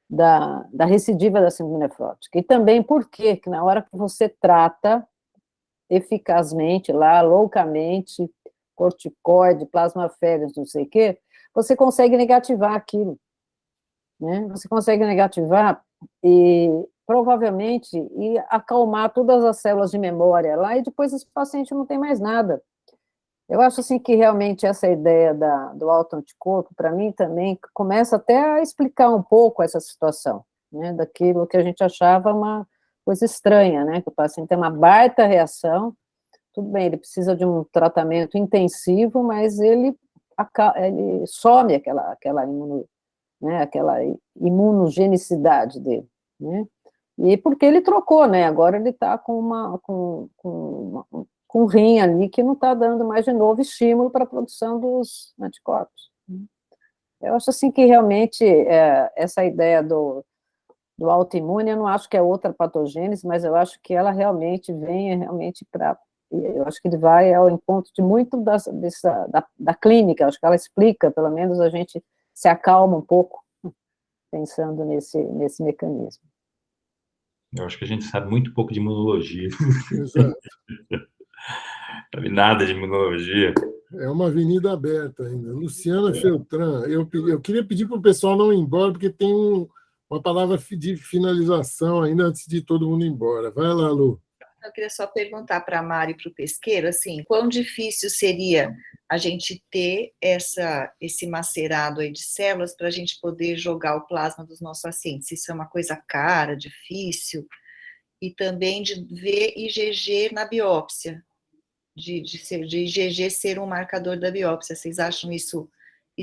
da recidiva da síndrome nefrótica. E também por que na hora que você trata eficazmente lá, loucamente, corticoide, plasmaféreos, não sei o quê, você consegue negativar aquilo, né? Você consegue negativar e provavelmente acalmar todas as células de memória lá e depois esse paciente não tem mais nada. Eu acho assim que realmente essa ideia do autoanticorpo, para mim também começa até a explicar um pouco essa situação, né? Daquilo que a gente achava uma coisa estranha, né? Que o paciente tem uma baita reação, tudo bem, ele precisa de um tratamento intensivo, mas ele some aquela imunogenicidade dele, né? E porque ele trocou, né? Agora ele está com um rim ali que não está dando mais de novo estímulo para a produção dos anticorpos. Eu acho assim que realmente essa ideia do autoimune, eu não acho que é outra patogênese, mas eu acho que ela realmente vem para... Eu acho que ele vai ao encontro de muito da clínica, acho que ela explica, pelo menos a gente se acalma um pouco pensando nesse mecanismo. Eu acho que a gente sabe muito pouco de imunologia. Exato. Sabe nada de imunologia. É uma avenida aberta ainda. Luciana Feltran, eu queria pedir para o pessoal não ir embora, porque tem uma palavra de finalização ainda antes de todo mundo ir embora. Vai lá, Lu. Eu queria só perguntar para a Mari e para o Pesqueiro, assim, quão difícil seria a gente ter esse macerado aí de células para a gente poder jogar o plasma dos nossos pacientes? Isso é uma coisa cara, difícil? E também de ver IgG na biópsia, de IgG ser um marcador da biópsia. Vocês acham isso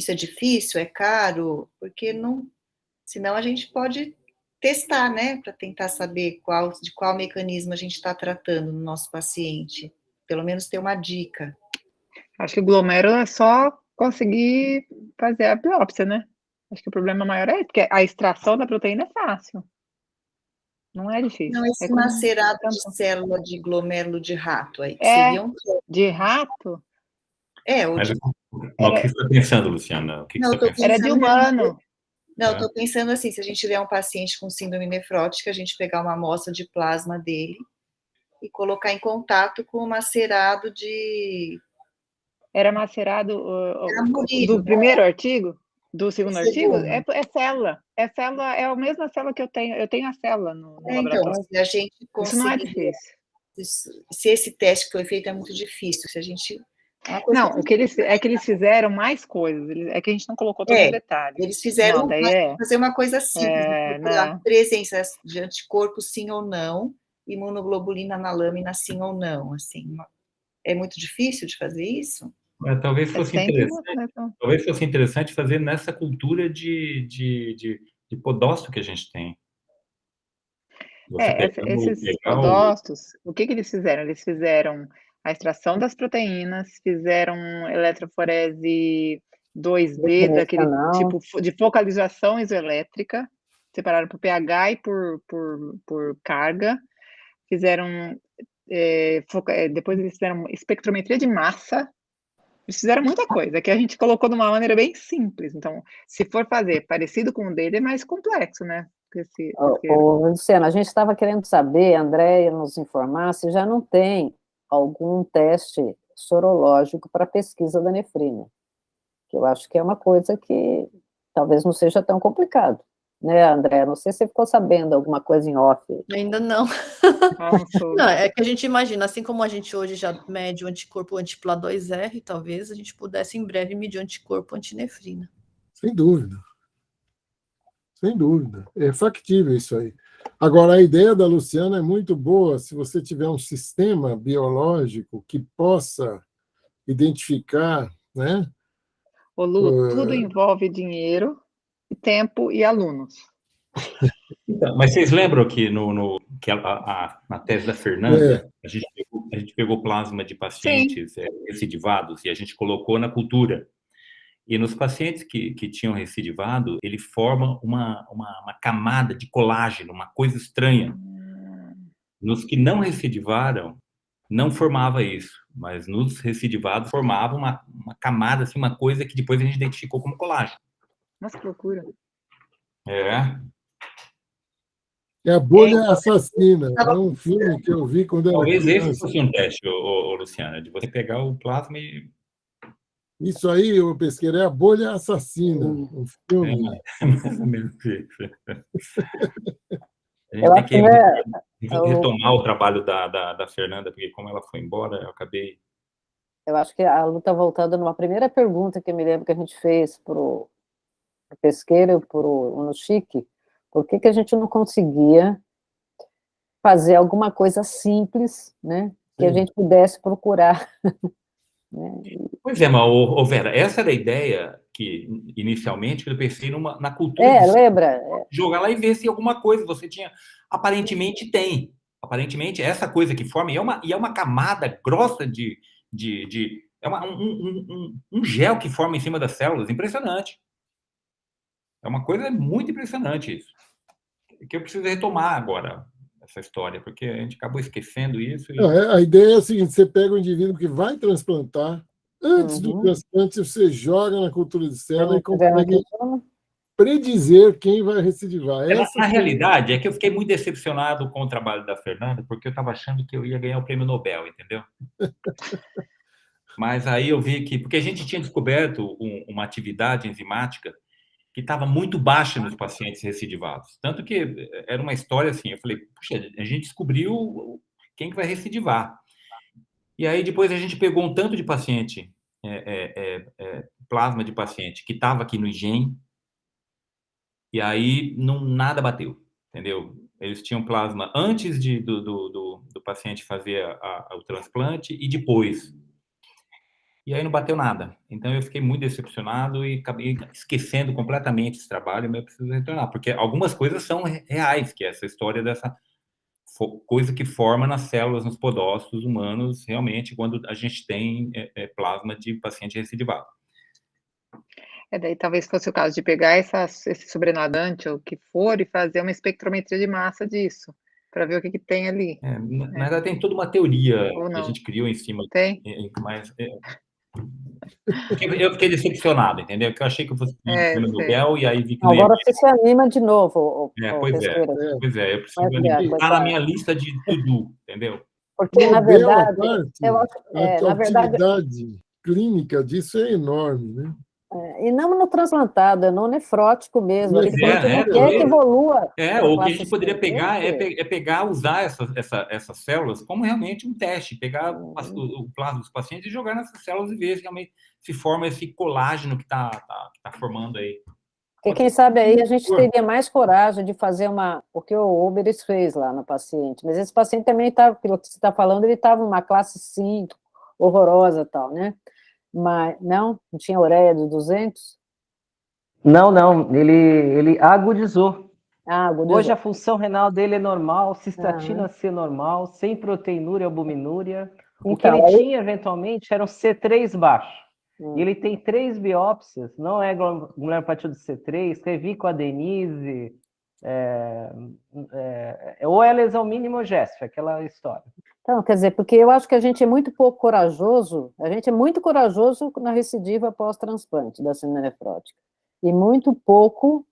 é difícil, é caro? Porque não, senão a gente pode testar, né, para tentar saber de qual mecanismo a gente está tratando no nosso paciente. pelo menos ter uma dica. Acho que o glomérulo é só conseguir fazer a biópsia, né? Acho que o problema maior é esse, porque a extração da proteína é fácil. Não é difícil. Não, esse macerado de célula de glomérulo de rato aí, que seria um... De rato? O que você está pensando, Luciana? O que você está pensando? Era de humano. Não, estou pensando assim, se a gente tiver um paciente com síndrome nefrótica, a gente pegar uma amostra de plasma dele e colocar em contato com o macerado de... Era macerado do primeiro artigo? Do segundo artigo? É célula. É célula, é a mesma célula que eu tenho. Eu tenho a célula no laboratório. Então, se a gente conseguir... Isso não é difícil. Se esse teste que foi feito é muito difícil, se a gente... Não, o que eles fizeram mais coisas, é que a gente não colocou todos os detalhes. Eles fizeram fazer uma coisa simples, presença de anticorpos sim ou não, imunoglobulina na lâmina sim ou não, assim. É muito difícil de fazer isso? Talvez fosse interessante fazer nessa cultura de podócito que a gente tem. Esses podócitos, o que eles fizeram? Eles fizeram a extração das proteínas, fizeram eletroforese 2D, daquele tipo de focalização isoelétrica, separaram por pH e por carga, fizeram, depois eles fizeram espectrometria de massa, eles fizeram muita coisa, que a gente colocou de uma maneira bem simples. Então, se for fazer parecido com o dele, é mais complexo, né? Luciana, a gente estava querendo saber, a Andréia nos informar, se já não tem algum teste sorológico para pesquisa da nefrina, que eu acho que é uma coisa que talvez não seja tão complicado, né, Andréia? Não sei se você ficou sabendo alguma coisa em off. Ainda não. Não, é que a gente imagina, assim como a gente hoje já mede o anticorpo anti-PLA2R, talvez a gente pudesse em breve medir o anticorpo antinefrina. Sem dúvida. Sem dúvida. É factível isso aí. Agora, a ideia da Luciana é muito boa se você tiver um sistema biológico que possa identificar, né? Ô, Lu, tudo envolve dinheiro, tempo e alunos. Então, mas vocês lembram que na tese da Fernanda, a gente pegou plasma de pacientes recidivados e a gente colocou na cultura. E nos pacientes que tinham recidivado, ele forma uma camada de colágeno, uma coisa estranha. Nos que não recidivaram, não formava isso, mas nos recidivados formava uma camada, assim, uma coisa que depois a gente identificou como colágeno. Nossa, que loucura. É a bolha assassina. É um filme que eu vi quando era criança. Talvez esse fosse um teste, Luciana, de você pegar o plasma e... Isso aí, o Pesqueira, é a bolha assassina, um filme. Mais ou menos isso. A gente tem que retomar o trabalho da Fernanda, porque como ela foi embora, eu acabei... Eu acho que a Lu está voltando numa primeira pergunta que eu me lembro que a gente fez para o Pesqueira e para o Chique, por que a gente não conseguia fazer alguma coisa simples, né, que a gente pudesse procurar... Pois é, mas, Vera, essa era a ideia que, inicialmente, eu pensei na cultura. Lembra? Jogar lá e ver se alguma coisa você tinha. Aparentemente tem. Aparentemente, essa coisa que forma, e é uma camada grossa é um gel que forma em cima das células, impressionante. É uma coisa muito impressionante isso. Que eu preciso retomar agora essa história, porque a gente acabou esquecendo isso. A ideia é a seguinte: você pega o indivíduo que vai transplantar, antes do transplante você joga na cultura de célula e consegue predizer quem vai recidivar. Na realidade, é que eu fiquei muito decepcionado com o trabalho da Fernanda, porque eu estava achando que eu ia ganhar o prêmio Nobel, entendeu? Mas aí eu vi que... Porque a gente tinha descoberto uma atividade enzimática que estava muito baixa nos pacientes recidivados. Tanto que era uma história assim, eu falei, puxa, a gente descobriu quem que vai recidivar. E aí depois a gente pegou um tanto de paciente, plasma de paciente, que estava aqui no IGEM, e aí nada bateu, entendeu? Eles tinham plasma antes do paciente fazer o transplante e depois. E aí não bateu nada. Então eu fiquei muito decepcionado e acabei esquecendo completamente esse trabalho, mas eu preciso retornar, porque algumas coisas são reais, que é essa história dessa coisa que forma nas células, nos podócitos humanos, realmente, quando a gente tem plasma de paciente recidivado. Daí talvez fosse o caso de pegar esse sobrenadante, ou o que for, e fazer uma espectrometria de massa disso, para ver o que tem ali. Na verdade, tem toda uma teoria que a gente criou em cima. Tem? Mas eu fiquei decepcionado, entendeu? Porque eu achei que eu fosse ganhar o Nobel, e aí vi que não ia. Agora você se anima de novo, pois é, eu preciso animar. Está na minha lista de to-do, entendeu? Porque, na verdade, a atividade clínica disso é enorme, né? E não no transplantado, é no nefrótico mesmo. Pois a gente não quer que evolua. O que a gente poderia pegar é pegar, usar essas células como realmente um teste, pegar o plasma dos pacientes e jogar nessas células e ver se realmente se forma esse colágeno que está formando aí. Porque, quem sabe, aí a gente teria mais coragem de fazer o que o Oberis fez lá no paciente. Mas esse paciente também estava, pelo que você está falando, ele estava numa classe 5, horrorosa e tal, né? Mas não tinha ureia de 200? Não, ele agudizou. Agudizou. Hoje a função renal dele é normal, cistatina C normal, sem proteinúria, albuminúria. O que ele tinha, eventualmente, era um C3 baixo. E ele tem 3 biópsias, não é glomerulopatia do C3, revi com adenise, ou é lesão mínima ou GESF, aquela história. Então, quer dizer, porque eu acho que a gente é muito pouco corajoso, na recidiva pós-transplante da síndrome nefrótica, e muito pouco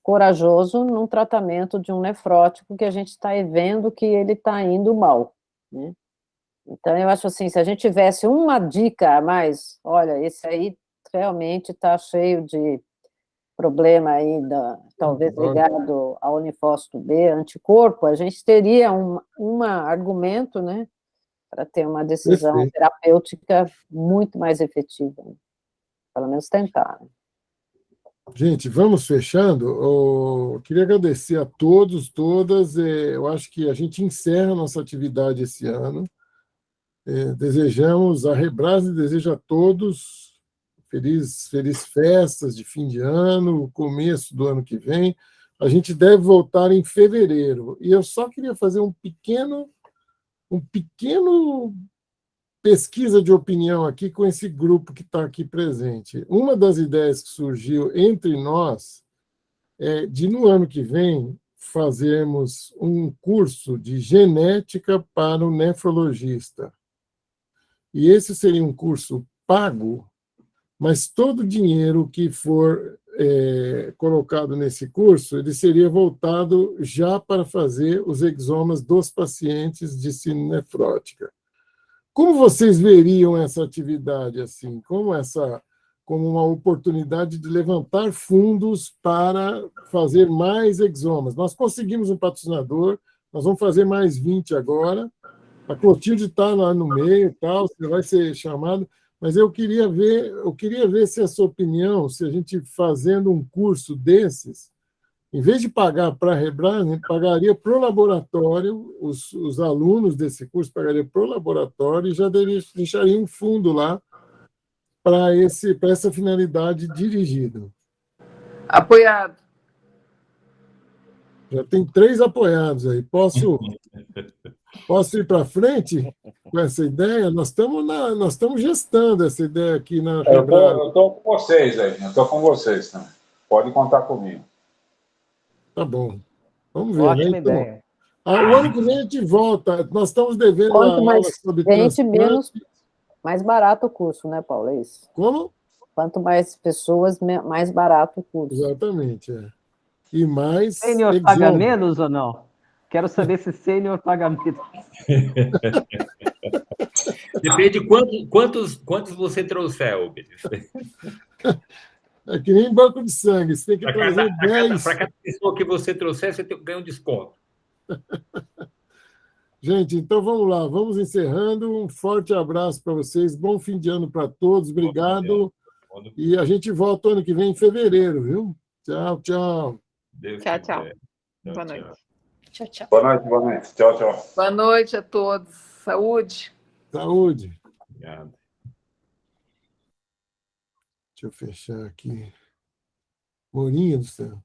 corajoso num tratamento de um nefrótico que a gente está vendo que ele está indo mal, né? Então, eu acho assim, se a gente tivesse uma dica a mais, olha, esse aí realmente está cheio de problema aí, talvez ligado ao linfócito B, anticorpo, a gente teria um argumento, né, para ter uma decisão terapêutica muito mais efetiva, né? Pelo menos tentar. Gente, vamos fechando. Eu queria agradecer a todos, todas. Eu acho que a gente encerra a nossa atividade esse ano. Desejamos, a Rebrase deseja a todos feliz festas de fim de ano, começo do ano que vem. A gente deve voltar em fevereiro. E eu só queria fazer um pequeno pesquisa de opinião aqui com esse grupo que está aqui presente. Uma das ideias que surgiu entre nós é de, no ano que vem, fazermos um curso de genética para o nefrologista. E esse seria um curso pago, mas todo o dinheiro que for colocado nesse curso, ele seria voltado já para fazer os exomas dos pacientes de síndrome nefrótica. Como vocês veriam essa atividade assim? Como uma oportunidade de levantar fundos para fazer mais exomas? Nós conseguimos um patrocinador, nós vamos fazer mais 20 agora. A Clotilde está lá no meio, tal, você vai ser chamado, mas eu queria ver se a sua opinião, se a gente fazendo um curso desses, em vez de pagar para a Rebrase, pagaria para o laboratório, os alunos desse curso pagariam para o laboratório e já deixaria um fundo lá para essa finalidade dirigida. Apoiado. Já tem 3 apoiados aí. Posso ir para frente com essa ideia? Nós estamos gestando essa ideia aqui na Rebrase. Eu estou com vocês aí, eu estou com vocês também. Pode contar comigo. Tá bom. Vamos ver. Ótima né? Então, ideia. o ano que vem a gente volta. Nós estamos devendo Quanto uma mais aula sobre gente, transplante. mais barato o curso, né, Paulo? É isso? Como? Quanto mais pessoas, mais barato o curso. Exatamente. E mais. Sênior paga menos ou não? Quero saber se sênior paga menos. Depende de quantos você trouxer, Obelis. É que nem banco de sangue, você tem que trazer 10. Para cada pessoa que você trouxer, você ganha um desconto. Gente, então vamos lá, vamos encerrando. Um forte abraço para vocês, bom fim de ano para todos, obrigado. E a gente volta ano que vem em fevereiro, viu? Tchau, tchau. Tchau. Boa noite. Tchau. Boa noite. Tchau. Boa noite a todos. Saúde. Saúde. Obrigado. Deixa eu fechar aqui. Mourinho do céu.